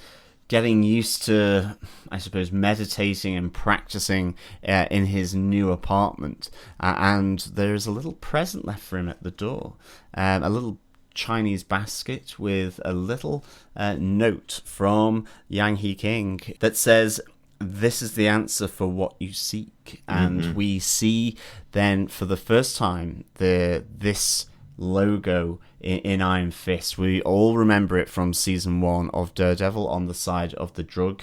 getting used to, I suppose, meditating and practicing in his new apartment. And there's a little present left for him at the door. A little Chinese basket with a little note from Yang He King that says, "This is the answer for what you seek." And we see then for the first time this logo in Iron Fist. We all remember it from season 1 of Daredevil on the side of the drug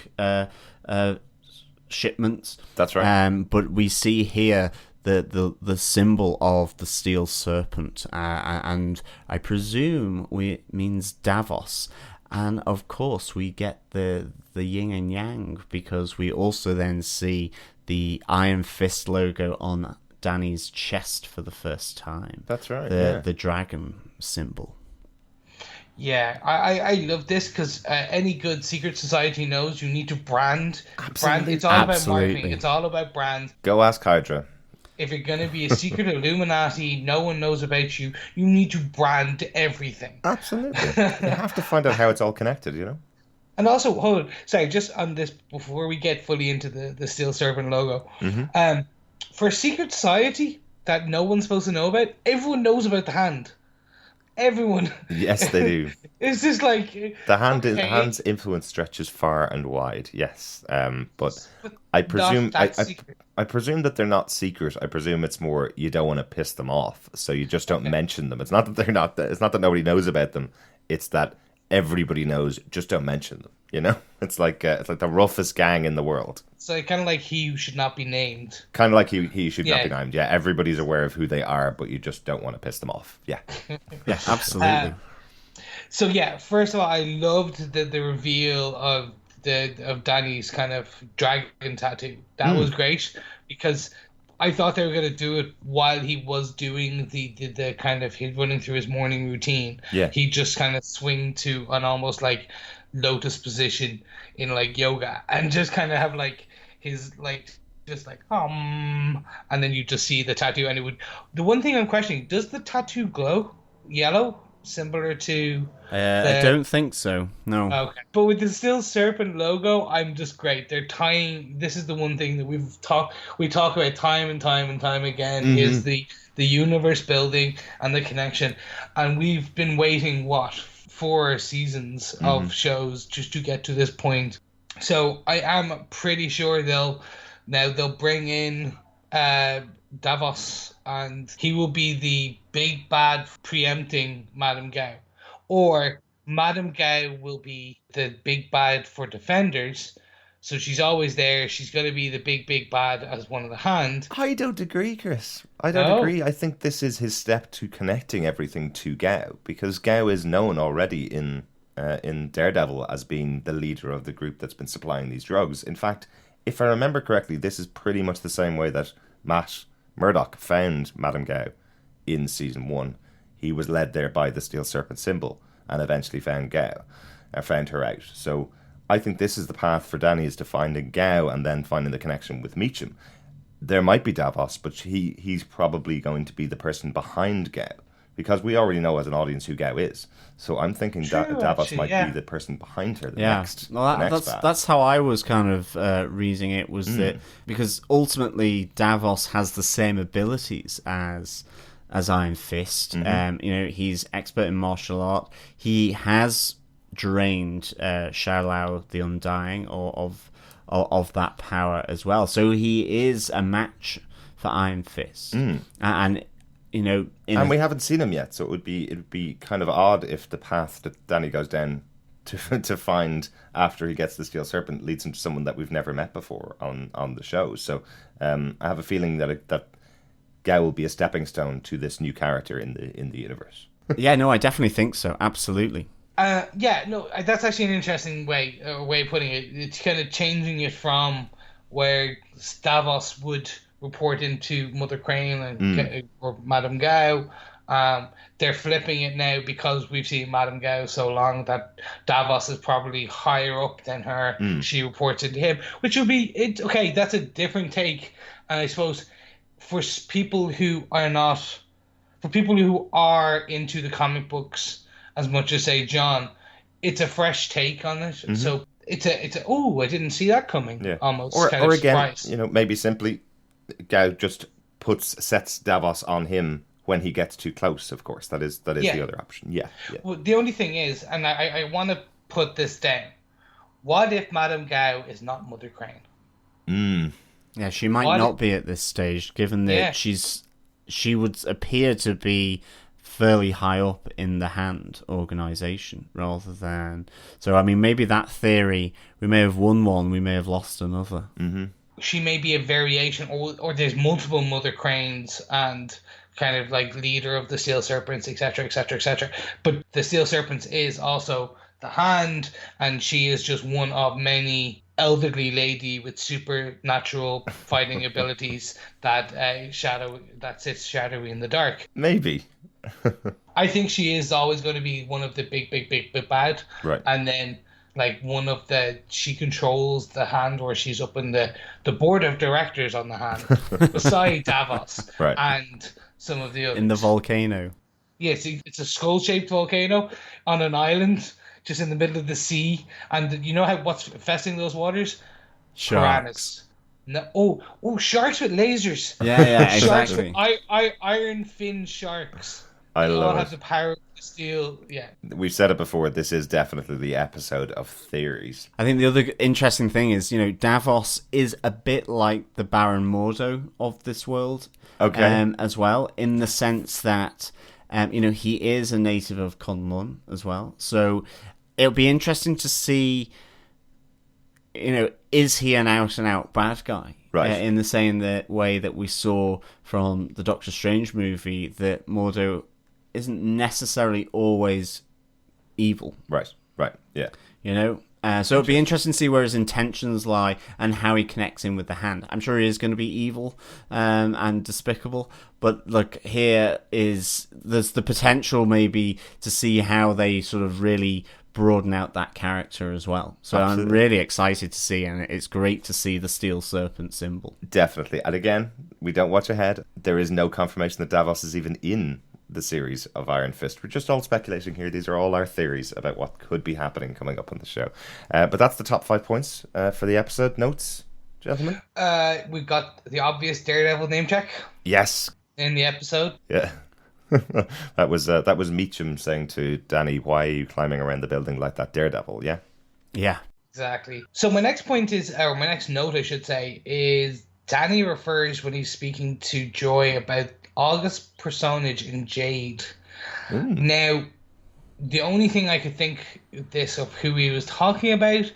shipments. That's right. But we see here the symbol of the steel serpent, and I presume it means Davos. And of course we get the yin and yang, because we also then see the Iron Fist logo on Danny's chest for the first time. That's right. The dragon symbol. Yeah, I love this because any good secret society knows you need to brand. Brand. It's all about marketing. Absolutely. It's all about brand. Go ask Hydra. If you're going to be a secret Illuminati, no one knows about you. You need to brand everything. Absolutely. You have to find out how it's all connected, you know? And also, hold on, sorry, just on this before we get fully into the Steel Serpent logo. For a secret society that no one's supposed to know about, everyone knows about the hand. Everyone. Yes, they do. It's just like The okay, hand's influence stretches far and wide, yes. But but I not presume that secret. I presume that they're not secret. I presume it's more you don't want to piss them off, so you just don't mention them. It's not that they're not. It's not that nobody knows about them. It's that everybody knows. Just don't mention them. You know, it's like the roughest gang in the world. So kind of like he who should not be named. Kind of like he should not Yeah. be named. Yeah, everybody's aware of who they are, but you just don't want to piss them off. Yeah. Yeah, absolutely. So yeah, first of all, I loved the reveal of Danny's kind of dragon tattoo. That was great because I thought they were gonna do it while he was doing the kind of he's running through his morning routine. Yeah. He just kind of swing to an almost like lotus position in like yoga and just kind of have like his like just like and then you just see the tattoo and it would. The one thing I'm questioning, does the tattoo glow yellow similar to I don't think so. No. Okay. But with the Still Serpent logo, I'm just great. They're tying. This is the one thing that we talk about time and time and time again is the universe building and the connection. And we've been waiting 4 seasons of shows just to get to this point. So I am pretty sure they'll bring in Davos and he will be the big bad preempting Madame Gao. Or Madame Gao will be the big bad for Defenders. So she's always there. She's going to be the big bad as one of the hand. I don't agree, Chris. I don't No? agree. I think this is his step to connecting everything to Gao, because Gao is known already in Daredevil as being the leader of the group that's been supplying these drugs. In fact, if I remember correctly, this is pretty much the same way that Matt Murdock found Madame Gao in season 1. He was led there by the Steel Serpent symbol and eventually found her out. So I think this is the path for Danny, is to finding Gao and then finding the connection with Meacham. There might be Davos, but he's probably going to be the person behind Gao, because we already know as an audience who Gao is. So I'm thinking True, Davos actually, might yeah. be the person behind her. Yeah, Next, well, the next that's how I was kind of reading it, was that because ultimately Davos has the same abilities as Iron Fist. You know, he's expert in martial art. He has drained Xiao the Undying of that power as well. So he is a match for Iron Fist, and you know, and we haven't seen him yet, so it would be kind of odd if the path that Danny goes down to find after he gets the Steel Serpent leads him to someone that we've never met before on the show. So I have a feeling that Gao will be a stepping stone to this new character in the universe. Yeah, no, I definitely think so. Absolutely. That's actually an interesting way of putting it. It's kind of changing it from where Davos would report into Mother Crane and or Madame Gao. They're flipping it now because we've seen Madame Gao so long that Davos is probably higher up than her. She reports into him, which would be it. Okay, that's a different take, and I suppose for people who are into the comic books as much as say John, it's a fresh take on it. So it's a oh, I didn't see that coming. Yeah. Almost Or kind of again, surprise. you know, maybe simply Gao just sets Davos on him when he gets too close. Of course, that is Yeah. the other option. Yeah. Well, the only thing is, and I want to put this down. What if Madame Gao is not Mother Crane? Yeah, she might What? not be at this stage, given that Yeah. she would appear to be fairly high up in the Hand organization, rather than. So I mean, maybe that theory, we may have won one, we may have lost another. She may be a variation, or there's multiple Mother Cranes and kind of like leader of the Steel Serpents, etc., etc., etc. But the Steel Serpents is also the Hand, and she is just one of many elderly lady with supernatural fighting abilities that sits shadowy in the dark. Maybe. I think she is always going to be one of the big bad. Right. And then, like, she controls the hand, where she's up in the board of directors on the hand, beside Davos. Right. And some of the others. In the volcano. Yes, it's a skull-shaped volcano on an island, just in the middle of the sea. And you know what's infesting those waters? Sharks. Piranhas. No, sharks with lasers. Yeah, Sharks exactly. with iron fin sharks. I They all love have it. the power to steal. Yeah. We've said it before, this is definitely the episode of theories. I think the other interesting thing is, Davos is a bit like the Baron Mordo of this world. Okay. As well, in the sense that, he is a native of Kunlun as well. So it'll be interesting to see, is he an out-and-out bad guy? Right. In the same way that we saw from the Doctor Strange movie, that Mordo isn't necessarily always evil. Right, yeah. So it'd be interesting to see where his intentions lie and how he connects in with the hand. I'm sure he is going to be evil and despicable, but look, there's the potential maybe to see how they sort of really broaden out that character as well. So Absolutely. I'm really excited to see, and it's great to see the Steel Serpent symbol. Definitely. And again, we don't watch ahead. There is no confirmation that Davos is even in the series of Iron Fist. We're just all speculating here. These are all our theories about what could be happening coming up on the show. But that's the top 5 points for the episode. Notes, gentlemen? We've got the obvious Daredevil name check Yes. in the episode. Yeah. that was Meacham saying to Danny, "Why are you climbing around the building like that Daredevil?" Yeah. Yeah. Exactly. So my next point my next note, I should say, is Danny refers, when he's speaking to Joy, about August's personage in Jade. Now, the only thing I could think of who he was talking about,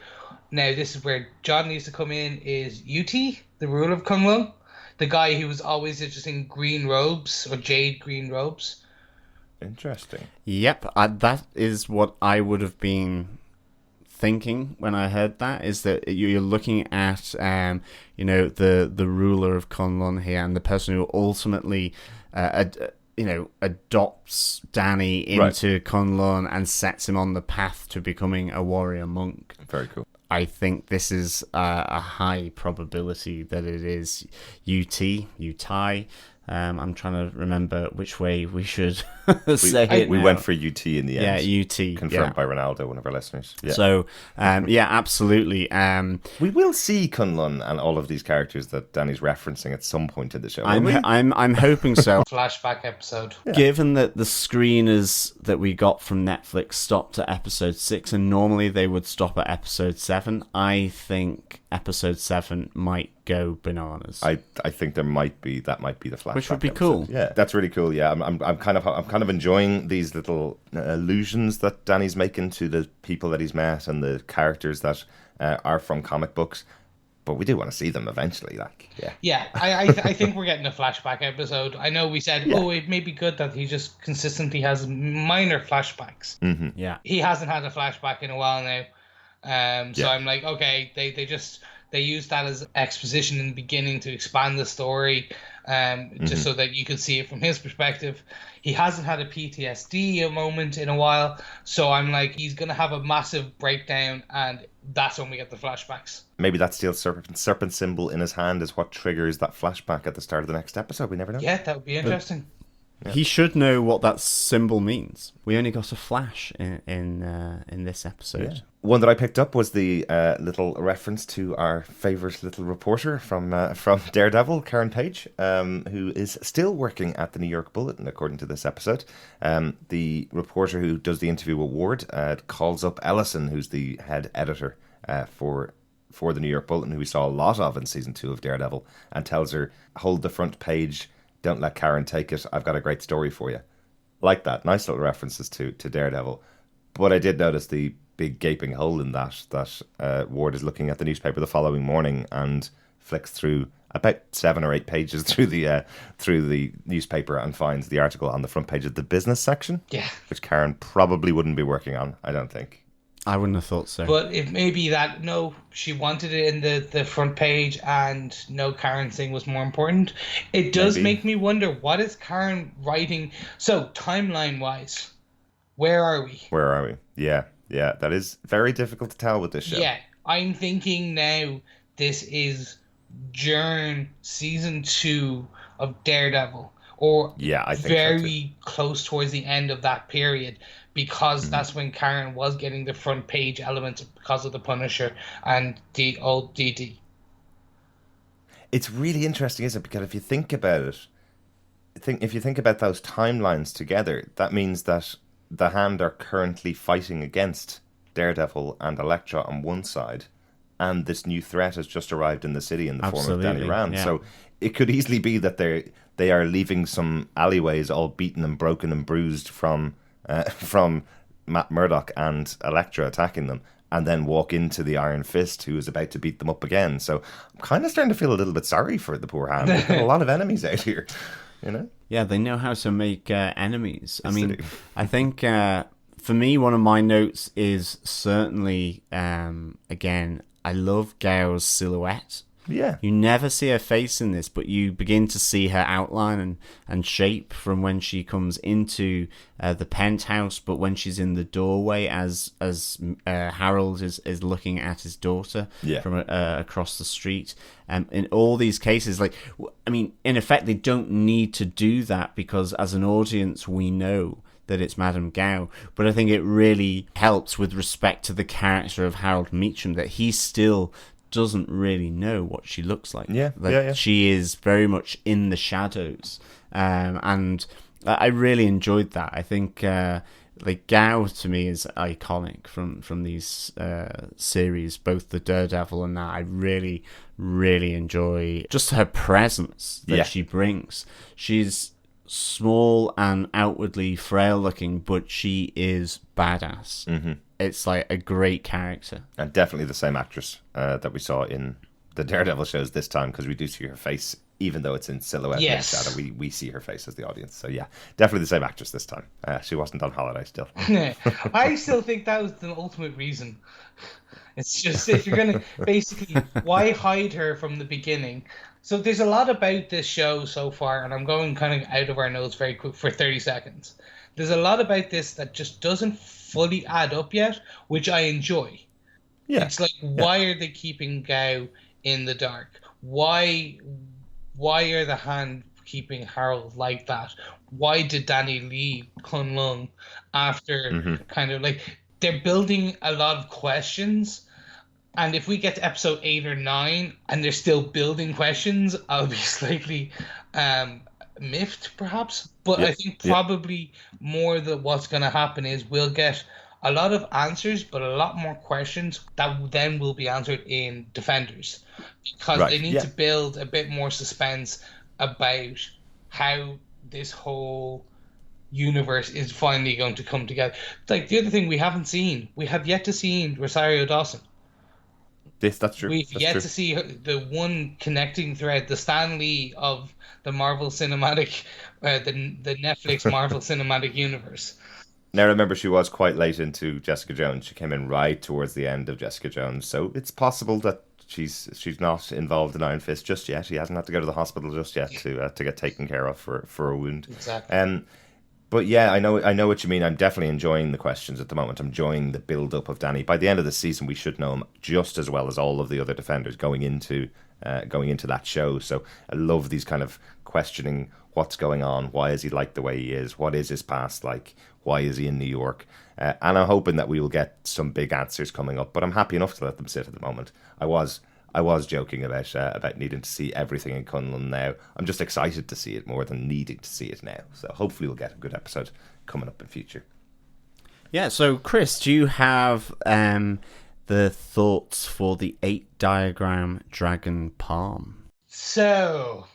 now this is where John needs to come in, is UT, the ruler of Kunlun, the guy who was always just in green robes, or jade green robes. Interesting. Yep, that is what I would have been thinking when I heard that, is that you're looking at the ruler of Kunlun here, and the person who ultimately adopts Danny into Kunlun and sets him on the path to becoming a warrior monk. Very cool. I think this is a high probability that it is Utai. I'm trying to remember which way we should say it. We now. went for UT in the end. Yeah, UT. Confirmed by Ronaldo, one of our listeners. Yeah. So, absolutely. We will see Kunlun and all of these characters that Danny's referencing at some point in the show. I'm hoping so. Flashback episode. Yeah. Given that the screeners that we got from Netflix stopped at episode 6, and normally they would stop at episode 7, I think episode 7 might go bananas. I think that might be the flashback, which would be episode. cool. Yeah, that's really cool. Yeah, I'm kind of enjoying these little allusions that Danny's making to the people that he's met and the characters that are from comic books. But we do want to see them eventually. Yeah, I think we're getting a flashback episode. I know we said, it may be good that he just consistently has minor flashbacks. Mm-hmm. Yeah, he hasn't had a flashback in a while now. So Yeah. I'm like, okay, they use that as exposition in the beginning to expand the story, just so that you can see it from his perspective. He hasn't had a PTSD moment in a while, so I'm like, he's going to have a massive breakdown, and that's when we get the flashbacks. Maybe that steel serpent symbol in his hand is what triggers that flashback at the start of the next episode. We never know. Yeah, that would be interesting. Yeah. He should know what that symbol means. We only got a flash in this episode. Yeah. One that I picked up was the little reference to our favourite little reporter from Daredevil, Karen Page, who is still working at the New York Bulletin, according to this episode. The reporter who does the interview with Ward calls up Ellison, who's the head editor for the New York Bulletin, who we saw a lot of in season 2 of Daredevil, and tells her, hold the front page, don't let Karen take it, I've got a great story for you. Like that. Nice little references to Daredevil. But I did notice the big gaping hole in that Ward is looking at the newspaper the following morning and flicks through about 7 or 8 pages through the newspaper and finds the article on the front page of the business section. Yeah. Which Karen probably wouldn't be working on, I don't think. I wouldn't have thought so. But it may be that no, she wanted it in the front page, and no, Karen's thing was more important. It does Maybe. make me wonder, what is Karen writing? So timeline wise, where are we? Where are we? Yeah, that is very difficult to tell with this show. Yeah, I'm thinking now this is during season 2 of Daredevil, or Yeah, I think very close towards the end of that period, because that's when Karen was getting the front page elements because of the Punisher and the old DD. It's really interesting, isn't it? Because if you think about it, if you think about those timelines together, that means that the Hand are currently fighting against Daredevil and Elektra on one side, and this new threat has just arrived in the city in the form of Danny Absolutely, Rand. yeah. So it could easily be that they are leaving some alleyways all beaten and broken and bruised from Matt Murdock and Elektra attacking them, and then walk into the Iron Fist, who is about to beat them up again. So I'm kind of starting to feel a little bit sorry for the poor Hand. They've got a lot of enemies out here, you know? Yeah, they know how to make enemies. I Yes, they mean, do. I think for me, one of my notes is certainly, again, I love Gao's silhouette. Yeah. You never see her face in this, but you begin to see her outline and shape from when she comes into the penthouse, but when she's in the doorway as Harold is looking at his daughter Yeah. from across the street. In all these cases, like, I mean, in effect, they don't need to do that because as an audience, we know that it's Madame Gao, but I think it really helps with respect to the character of Harold Meacham that he still doesn't really know what she looks like. Yeah, Like, yeah. she is very much in the shadows, and I really enjoyed that. I think like Gao to me is iconic from these series, both the Daredevil and that. I really, really enjoy just her presence that Yeah. she brings. She's small and outwardly frail looking, but she is badass. Mm-hmm. It's like a great character. And definitely the same actress that we saw in the Daredevil shows this time, because we do see her face, even though it's in silhouette Yes. and shadow. We see her face as the audience. So yeah, definitely the same actress this time. She wasn't on holiday still. I still think that was the ultimate reason. It's just, if you're going to basically, why hide her from the beginning? So there's a lot about this show so far, and I'm going kind of out of our nose very quick for 30 seconds. There's a lot about this that just doesn't fully add up yet, which I enjoy. Yeah. It's like, why are they keeping Gao in the dark? Why are the Hand keeping Harold like that? Why did Danny leave Kunlun after kind of like, they're building a lot of questions. And if we get to episode 8 or 9 and they're still building questions, I'll be slightly miffed, perhaps. But I think probably more that what's going to happen is we'll get a lot of answers, but a lot more questions that then will be answered in Defenders, because Right, they need yeah. to build a bit more suspense about how this whole universe is finally going to come together. Like, the other thing we have yet to see Rosario Dawson. Yes, that's true. We've That's yet true. to see the one connecting thread, the Stan Lee of the Marvel Cinematic, the Netflix Marvel Cinematic Universe. Now, remember, she was quite late into Jessica Jones. She came in right towards the end of Jessica Jones, so it's possible that she's not involved in Iron Fist just yet. She hasn't had to go to the hospital just yet to get taken care of for a wound. Exactly. But yeah, I know what you mean. I'm definitely enjoying the questions at the moment. I'm enjoying the build up of Danny. By the end of the season, we should know him just as well as all of the other Defenders going into that show. So I love these kind of questioning what's going on. Why is he like the way he is? What is his past like? Why is he in New York? And I'm hoping that we will get some big answers coming up. But I'm happy enough to let them sit at the moment. I was joking about needing to see everything in Kunlun now. I'm just excited to see it more than needing to see it now. So hopefully we'll get a good episode coming up in future. Yeah, so Chris, do you have the thoughts for the 8-diagram dragon palm? So,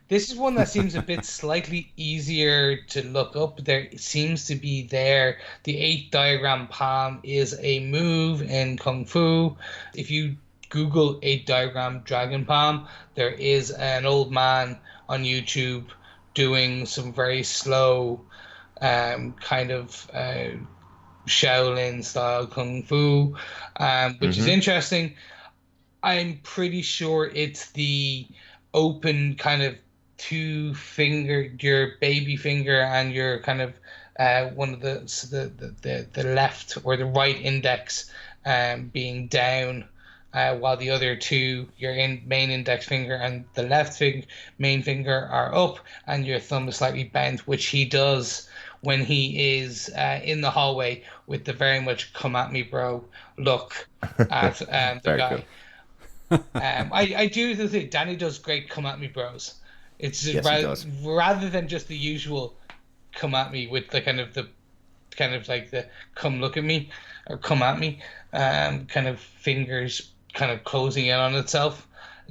this is one that seems a bit slightly easier to look up. There seems to be the 8-diagram palm is a move in Kung Fu. If you Google 8-diagram dragon palm, there is an old man on YouTube doing some very slow kind of Shaolin style kung fu, which is interesting. I'm pretty sure it's the open kind of two finger, your baby finger and your kind of one of the left or the right index being down, while the other two, your main index finger and the main finger are up, and your thumb is slightly bent, which he does when he is in the hallway with the very much "come at me, bro" look at the guy. Cool. I do think Danny does great "come at me, bros." It's just rather than just the usual "come at me" with the kind of like the "come look at me" or "come at me," kind of fingers kind of closing in on itself.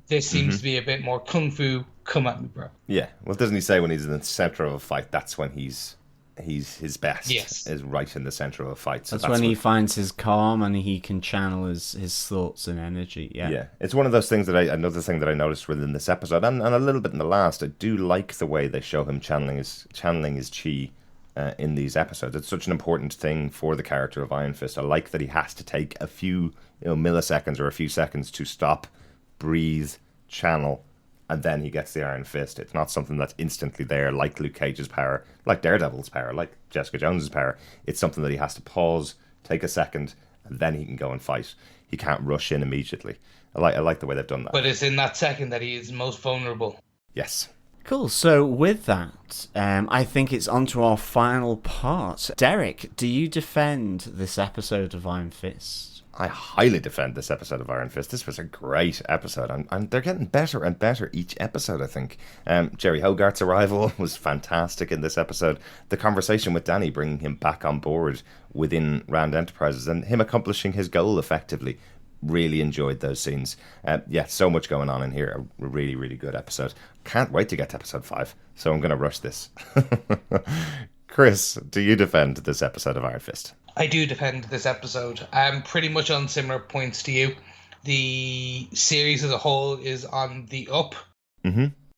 This seems to be a bit more kung fu "come at me, bro." Yeah. Well, doesn't he say when he's in the center of a fight, that's when he's his best? Yes. Is right in the center of a fight. So that's when he finds his calm and he can channel his thoughts and energy. Yeah. It's one of those things that another thing that I noticed within this episode, and a little bit in the last. I do like the way they show him channeling his chi in these episodes. It's such an important thing for the character of Iron Fist. I like that he has to take a few milliseconds or a few seconds to stop, breathe, channel, and then he gets the Iron Fist. It's not something that's instantly there, like Luke Cage's power, like Daredevil's power, like Jessica Jones's power. It's something that he has to pause, take a second, and then he can go and fight. He can't rush in immediately. I like the way they've done that. But it's in that second that he is most vulnerable. Yes. Cool. So with that, I think it's on to our final part. Derek, do you defend this episode of Iron Fist? I highly defend this episode of Iron Fist. This was a great episode, and they're getting better and better each episode, I think. Jerry Hogarth's arrival was fantastic in this episode. The conversation with Danny, bringing him back on board within Rand Enterprises, and him accomplishing his goal effectively. Really enjoyed those scenes. So much going on in here. A really, really good episode. Can't wait to get to episode 5, so I'm going to rush this. Chris, do you defend this episode of Iron Fist? I do defend this episode. I'm pretty much on similar points to you. The series as a whole is on the up.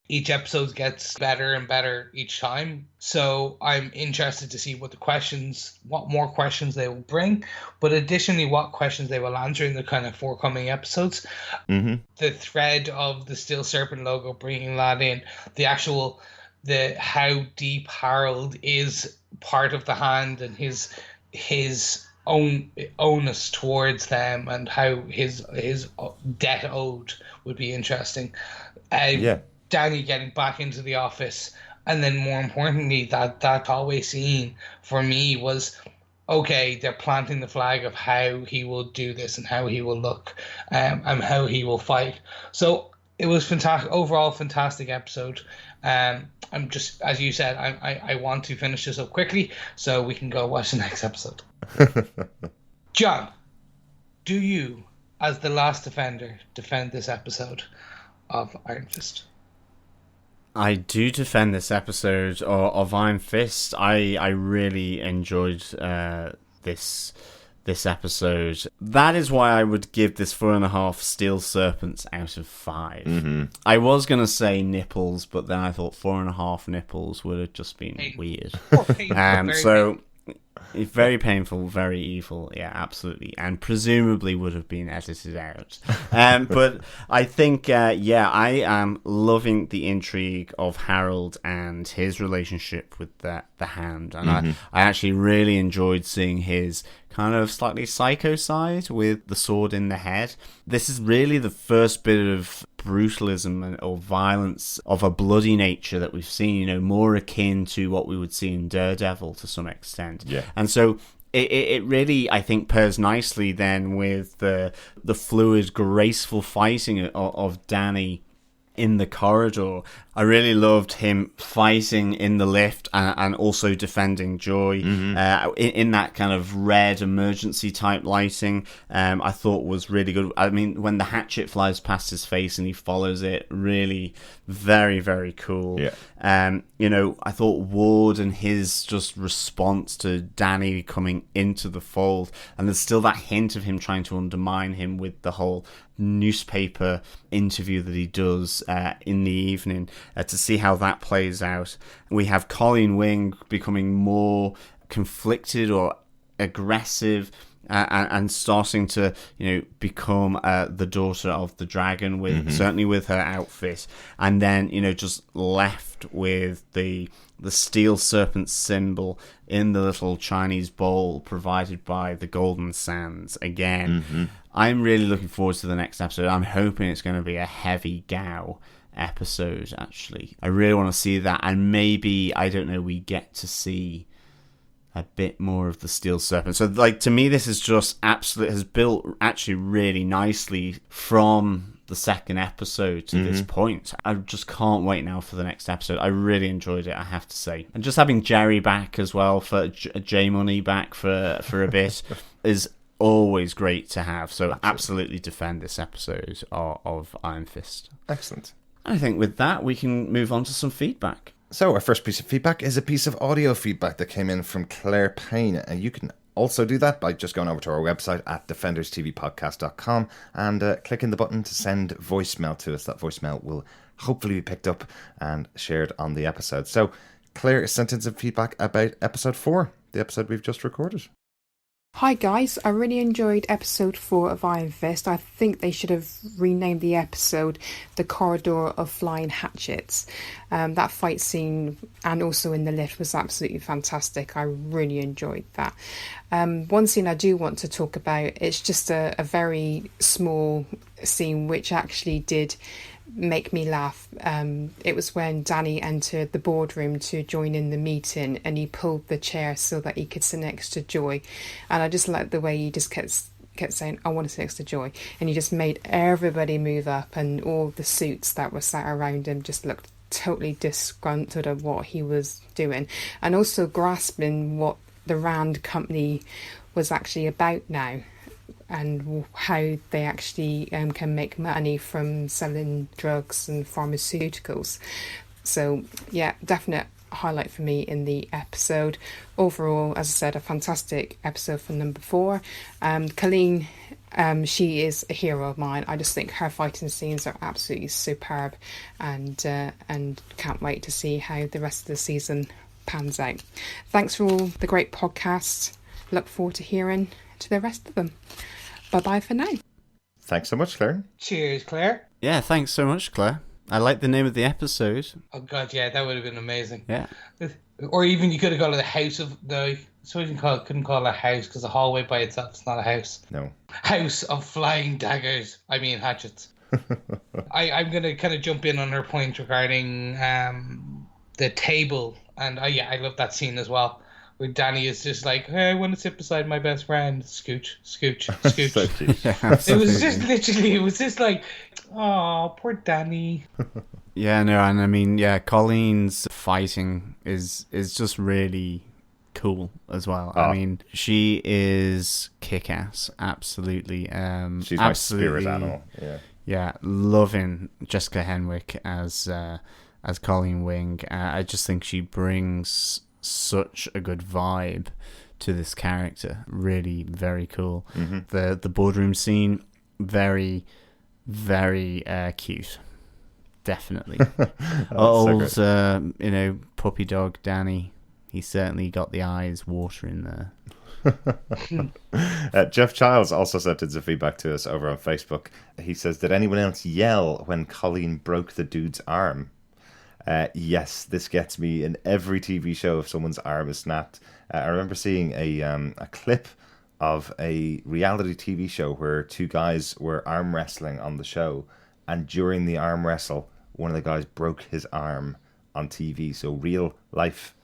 Each episode gets better and better each time. So I'm interested to see what more questions they will bring, but additionally what questions they will answer in the kind of forthcoming episodes. The thread of the Steel Serpent logo, bringing that in, the how deep Harold is part of the Hand and his own onus towards them, and how his debt owed would be interesting. Danny getting back into the office, and then more importantly, that hallway scene for me was, okay, they're planting the flag of how he will do this and how he will look, and how he will fight. So it was fantastic. Overall, fantastic episode. I'm just, as you said, I want to finish this up quickly so we can go watch the next episode. John, do you, as the last defender, defend this episode of Iron Fist? I do defend this episode of Iron Fist. I really enjoyed this episode. That is why I would give this 4.5 Steel Serpents out of 5. I was going to say nipples, but then I thought 4.5 nipples would have just been weird. So very painful, very evil, yeah, absolutely, and presumably would have been edited out. But I think, I am loving the intrigue of Harold and his relationship with the Hand, and I actually really enjoyed seeing his kind of slightly psycho side with the sword in the head. This is really the first bit of brutalism or violence of a bloody nature that we've seen, more akin to what we would see in Daredevil to some extent. Yeah. And so it really, I think, pairs nicely then with the fluid, graceful fighting of Danny in the corridor. I really loved him fighting in the lift and also defending Joy in that kind of red emergency type lighting. I thought was really good. I mean, when the hatchet flies past his face and he follows it, really very, very cool. Yeah. I thought Ward and his just response to Danny coming into the fold, and there's still that hint of him trying to undermine him with the whole newspaper interview that he does in the evening, to see how that plays out. We have Colleen Wing becoming more conflicted or aggressive and starting to, become the daughter of the dragon, with certainly with her outfit, and then just left with the steel serpent symbol in the little Chinese bowl provided by the Golden Sands again. I'm really looking forward to the next episode. I'm hoping it's going to be a heavy Gao episode, actually. I really want to see that, and maybe, I don't know, we get to see a bit more of the steel serpent. So, to me, this is just has built actually really nicely from the second episode to this point. I just can't wait now for the next episode. I really enjoyed it, I have to say. And just having Jerry back as well, for J Money back for a bit, is always great to have. So absolutely defend this episode of Iron Fist. Excellent. I think with that, we can move on to some feedback. So our first piece of feedback is a piece of audio feedback that came in from Claire Payne, and you can also do that by just going over to our website at defenderstvpodcast.com and clicking the button to send voicemail to us. That voicemail will hopefully be picked up and shared on the episode. So Claire sent in some feedback about episode 4, the episode we've just recorded. Hi guys, I really enjoyed episode 4 of Iron Fist. I think they should have renamed the episode The Corridor of Flying Hatchets. That fight scene and also in the lift was absolutely fantastic. I really enjoyed that. One scene I do want to talk about, it's just a very small scene which actually did make me laugh. It was when Danny entered the boardroom to join in the meeting, and he pulled the chair so that he could sit next to Joy, and I just liked the way he just kept saying, I want to sit next to Joy, and he just made everybody move up, and all the suits that were sat around him just looked totally disgruntled at what he was doing, and also grasping what the Rand company was actually about now, and how they actually can make money from selling drugs and pharmaceuticals. So yeah, definite highlight for me in the episode. Overall, as I said, a fantastic episode for number 4. Colleen, she is a hero of mine. I just think her fighting scenes are absolutely superb, and can't wait to see how the rest of the season pans out. Thanks for all the great podcasts. Look forward to hearing to the rest of them. Bye-bye for now. Thanks so much, Claire. Cheers, Claire. Yeah, thanks so much, Claire. I like the name of the episode. Oh god, yeah, that would have been amazing. Yeah. Or even you could have called it the house of the. So you couldn't call it a house, because a hallway by itself is not a house. No. House of flying daggers. I mean hatchets. I'm gonna kind of jump in on her point regarding the table, and I love that scene as well, where Danny is just like, hey, I want to sit beside my best friend. Scooch, scooch, scooch. So cute. It was just literally, it was just like, oh, poor Danny. Yeah, no, and I mean, yeah, Colleen's fighting is just really cool as well. Oh. I mean, she is kick-ass, absolutely. She's my absolutely, spirit animal. Yeah. Yeah, loving Jessica Henwick as Colleen Wing. I just think she brings such a good vibe to this character. Really very cool. The boardroom scene, very, very cute. Definitely. Old so puppy dog Danny, he certainly got the eyes watering there. Jeff Childs also sent in some feedback to us over on Facebook. He says, did anyone else yell when Colleen broke the dude's arm? Yes, this gets me in every TV show if someone's arm is snapped. I remember seeing a clip of a reality TV show where 2 guys were arm wrestling on the show, and during the arm wrestle, one of the guys broke his arm on TV. So real life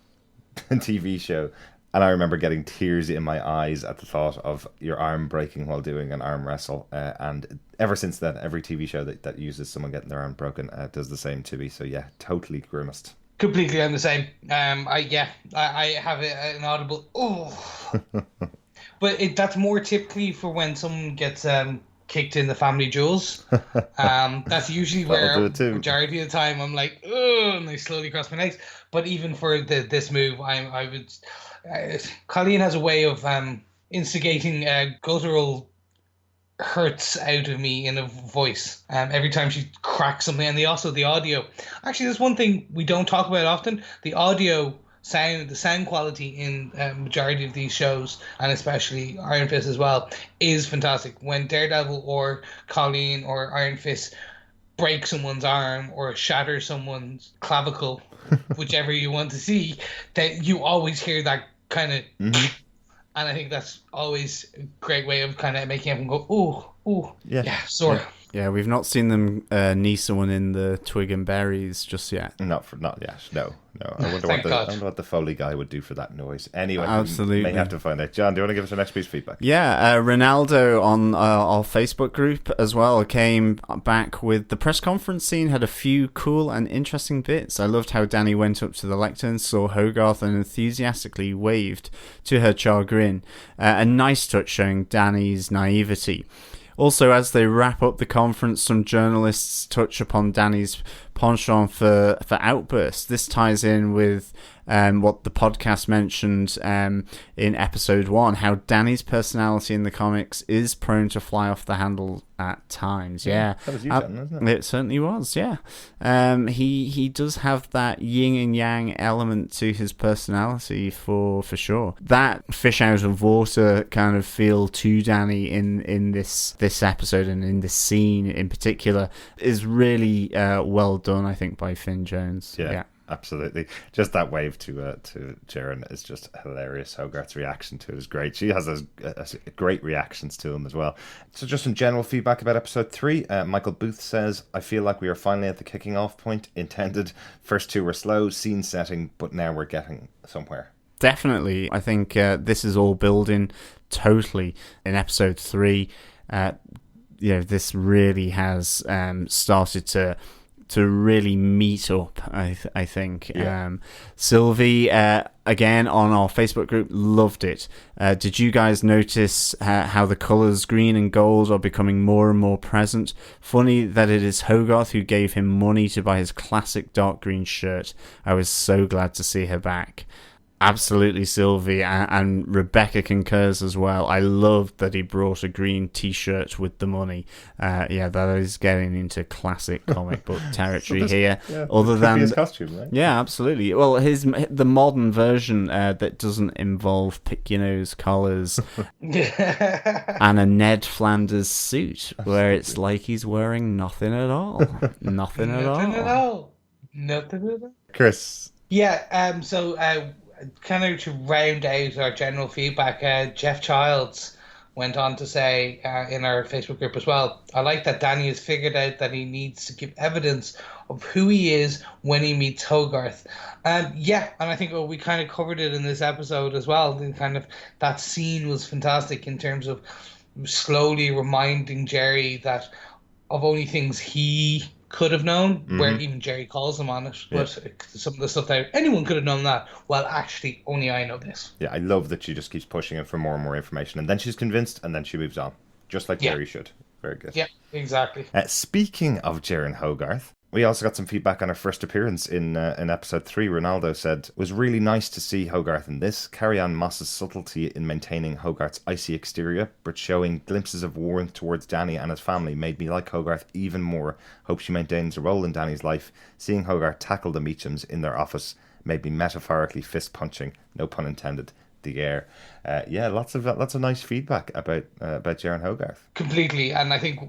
TV show. And I remember getting tears in my eyes at the thought of your arm breaking while doing an arm wrestle. And ever since then, every TV show that uses someone getting their arm broken does the same to me. So yeah, totally grimaced. Completely on the same. I have an audible, oh. But that's more typically for when someone gets kicked in the family jewels. That's usually where majority of the time I'm like, oh, and I slowly cross my legs. But even for this move, I would... Colleen has a way of instigating guttural hurts out of me in a voice every time she cracks something. And also the audio. Actually, there's one thing we don't talk about often. The audio the sound quality in majority of these shows, and especially Iron Fist as well, is fantastic. When Daredevil or Colleen or Iron Fist break someone's arm or shatter someone's clavicle, whichever you want to see, that you always hear that kind of, and I think that's always a great way of kind of making everyone go, ooh, yeah, sore. Yeah, we've not seen them knee someone in the twig and berries just yet. Not yet. No. I wonder what the Foley guy would do for that noise. Anyway, absolutely. We may have to find out. John, do you want to give us the next piece of feedback? Yeah, Ronaldo on our Facebook group as well came back with the press conference scene had a few cool and interesting bits. I loved how Danny went up to the lectern, saw Hogarth and enthusiastically waved to her chagrin. A nice touch showing Danny's naivety. Also, as they wrap up the conference, some journalists touch upon Danny's penchant for outbursts. This ties in with what the podcast mentioned in episode 1, how Danny's personality in the comics is prone to fly off the handle at times. Yeah, that was you, John, wasn't it? It certainly was. Yeah, he does have that yin and yang element to his personality for sure. That fish out of water kind of feel to Danny in this episode and in this scene in particular is really well done, I think, by Finn Jones. Yeah. Absolutely. Just that wave to Jaren is just hilarious. Hogarth's reaction to it is great. She has a great reactions to him as well. So just some general feedback about episode 3. Michael Booth says, I feel like we are finally at the kicking off point intended. First 2 were slow, scene setting, but now we're getting somewhere. Definitely. I think this is all building totally in episode 3. This really has started to really meet up, I think. Yeah. Sylvie, again, on our Facebook group, loved it. Did you guys notice how the colours green and gold are becoming more and more present? Funny that it is Hogarth who gave him money to buy his classic dark green shirt. I was so glad to see her back. Absolutely, Sylvie, and Rebecca concurs as well. I loved that he brought a green T-shirt with the money. That is getting into classic comic book territory here. Yeah, other than his costume, right? Yeah, absolutely. Well, the modern version that doesn't involve pick-your-nose collars and a Ned Flanders suit, where it's like he's wearing nothing at all. Nothing at all. Nothing at all. Chris. Yeah. So. Kind of to round out our general feedback, Jeff Childs went on to say in our Facebook group as well, I like that Danny has figured out that he needs to give evidence of who he is when he meets Hogarth. And I think we kind of covered it in this episode as well. Kind of that scene was fantastic in terms of slowly reminding Jerry that of only things he could have known, where even Jerry calls him on it. But some of the stuff that anyone could have known that. Well, actually, only I know this. Yeah, I love that she just keeps pushing him for more and more information, and then she's convinced, and then she moves on, just like Jerry should. Very good. Yeah, exactly. Speaking of Jaren Hogarth, we also got some feedback on her first appearance in episode 3. Ronaldo said, it was really nice to see Hogarth in this. Carrie-Anne Moss's subtlety in maintaining Hogarth's icy exterior, but showing glimpses of warmth towards Danny and his family made me like Hogarth even more. Hope she maintains a role in Danny's life. Seeing Hogarth tackle the Meachams in their office made me metaphorically fist-punching, no pun intended, the air. Lots of nice feedback about Jaren Hogarth. Completely, and I think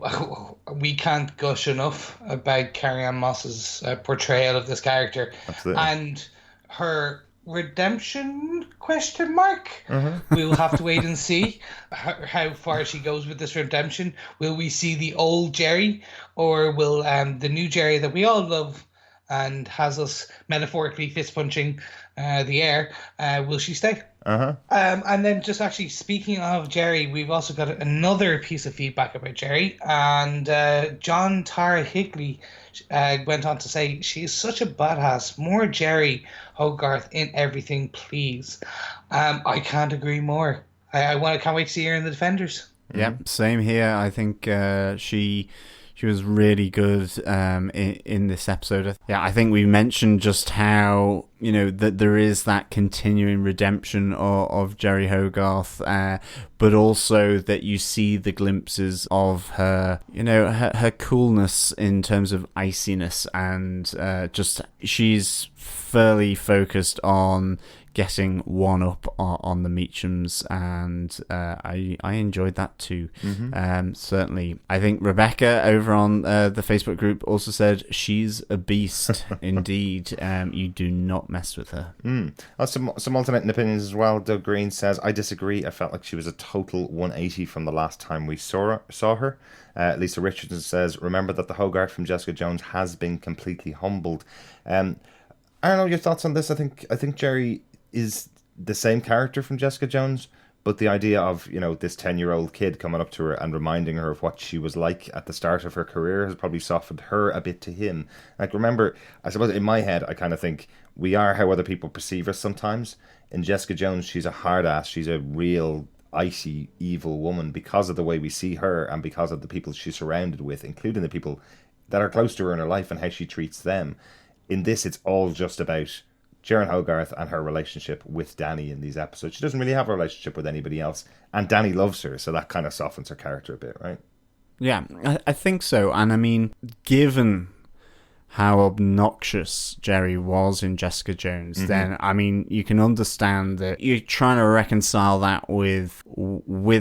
we can't gush enough about Carrie-Anne Moss's portrayal of this character. Absolutely. And her redemption ? We'll have to wait and see how far she goes with this redemption. Will we see the old Jerry, or will the new Jerry that we all love and has us metaphorically fist punching the air, will she stay? And then just actually speaking of Jerry, we've also got another piece of feedback about Jerry, and John Tara Higley went on to say, she is such a badass. More Jerry Hogarth in everything, please. I can't agree more. I can't wait to see her in the Defenders. Yeah, same here. I think she She was really good in this episode. Yeah, I think we mentioned just how, you know, that there is that continuing redemption of Jerry Hogarth, but also that you see the glimpses of her, you know, her coolness in terms of iciness, and just she's fairly focused on getting one up on the Meachams, and I enjoyed that too. Certainly. I think Rebecca over on the Facebook group also said she's a beast indeed. You do not mess with her. Some alternating opinions as well. Doug Green says, I disagree. I felt like she was a total 180 from the last time we saw her. Lisa Richardson says, remember that the Hogarth from Jessica Jones has been completely humbled. I don't know your thoughts on this. I think Jerry is the same character from Jessica Jones, but the idea of, you know, this 10-year-old kid coming up to her and reminding her of what she was like at the start of her career has probably softened her a bit to him. Like, remember, I suppose in my head, I kind of think we are how other people perceive us sometimes. In Jessica Jones, she's a hard ass. She's a real icy, evil woman because of the way we see her and because of the people she's surrounded with, including the people that are close to her in her life and how she treats them. In this, it's all just about Sharon Hogarth and her relationship with Danny in these episodes. She doesn't really have a relationship with anybody else, and Danny loves her, so that kind of softens her character a bit, right? Yeah, I think so. And I mean, given how obnoxious Jerry was in Jessica Jones, then I mean, you can understand that you're trying to reconcile that with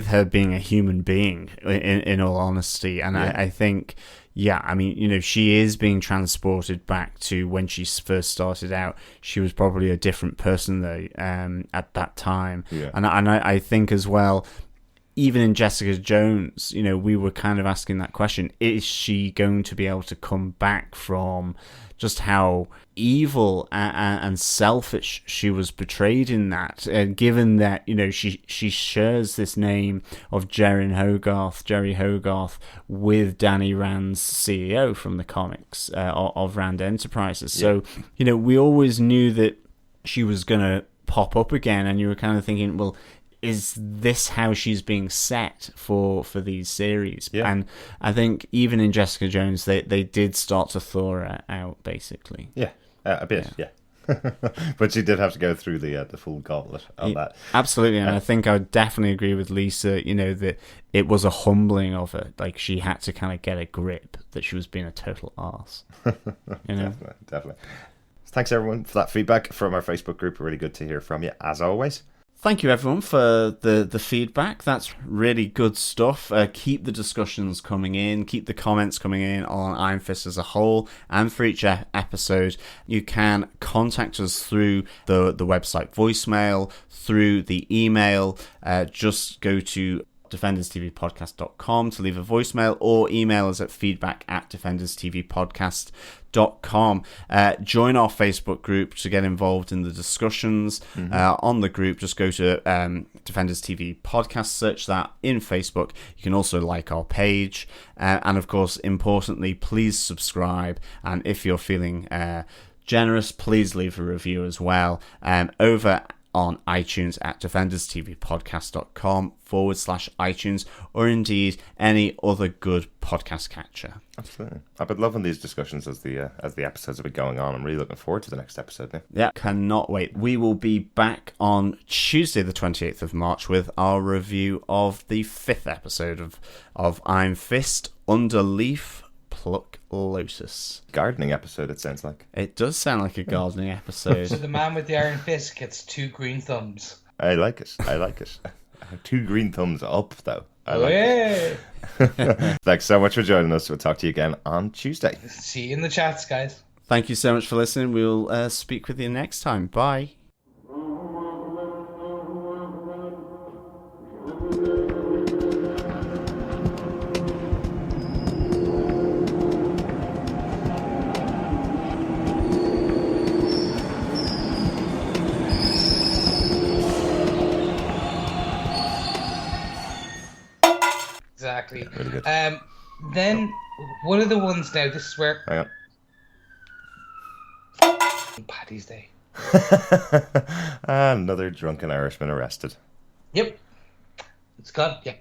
her being a human being, in all honesty. And yeah. I think, yeah, I mean, you know, she is being transported back to when she first started out. She was probably a different person though, at that time. Yeah. And I think as well, even in Jessica Jones, you know, we were kind of asking that question: is she going to be able to come back from just how evil and selfish she was portrayed in that? And given that, you know, she shares this name of Jerry Hogarth with Danny Rand's CEO from the comics of Rand Enterprises. Yeah. So, you know, we always knew that she was going to pop up again, and you were kind of thinking, well, is this how she's being set for these series? Yeah. And I think even in Jessica Jones, they did start to thaw her out, basically. Yeah, a bit, yeah. But she did have to go through the full gauntlet of that. Absolutely, and I think I would definitely agree with Lisa, you know, that it was a humbling of her. Like, she had to kind of get a grip that she was being a total arse. You know? Definitely. Thanks, everyone, for that feedback from our Facebook group. Really good to hear from you, as always. Thank you, everyone, for the feedback. That's really good stuff. Keep the discussions coming in. Keep the comments coming in on Iron Fist as a whole. And for each episode, you can contact us through the website voicemail, through the email. Just go to defenderstvpodcast.com to leave a voicemail, or email us at feedback@defenderstvpodcast.com. Join our Facebook group to get involved in the discussions. On the group, just go to Defenders TV Podcast, search that in Facebook. You can also like our page, and of course, importantly, please subscribe, and if you're feeling generous, please leave a review as well over on iTunes at defenderstvpodcast.com/iTunes, or indeed any other good podcast catcher. Absolutely. I've been loving these discussions as the episodes have been going on. I'm really looking forward to the next episode now. Yeah, cannot wait. We will be back on Tuesday the 28th of March with our review of the 5th episode of Iron Fist, Under Leaf Pluck Lotus. Gardening episode, it sounds like. It does sound like a gardening episode. So the man with the iron fist gets 2 green thumbs. I like it. 2 green thumbs up, though. I like it. Thanks so much for joining us. We'll talk to you again on Tuesday. See you in the chats, guys. Thank you so much for listening. We'll speak with you next time. Bye. Exactly. Really good. Then one of the ones now. This is where. Hang on. Paddy's Day. Another drunken Irishman arrested. Yep. It's gone. Yeah.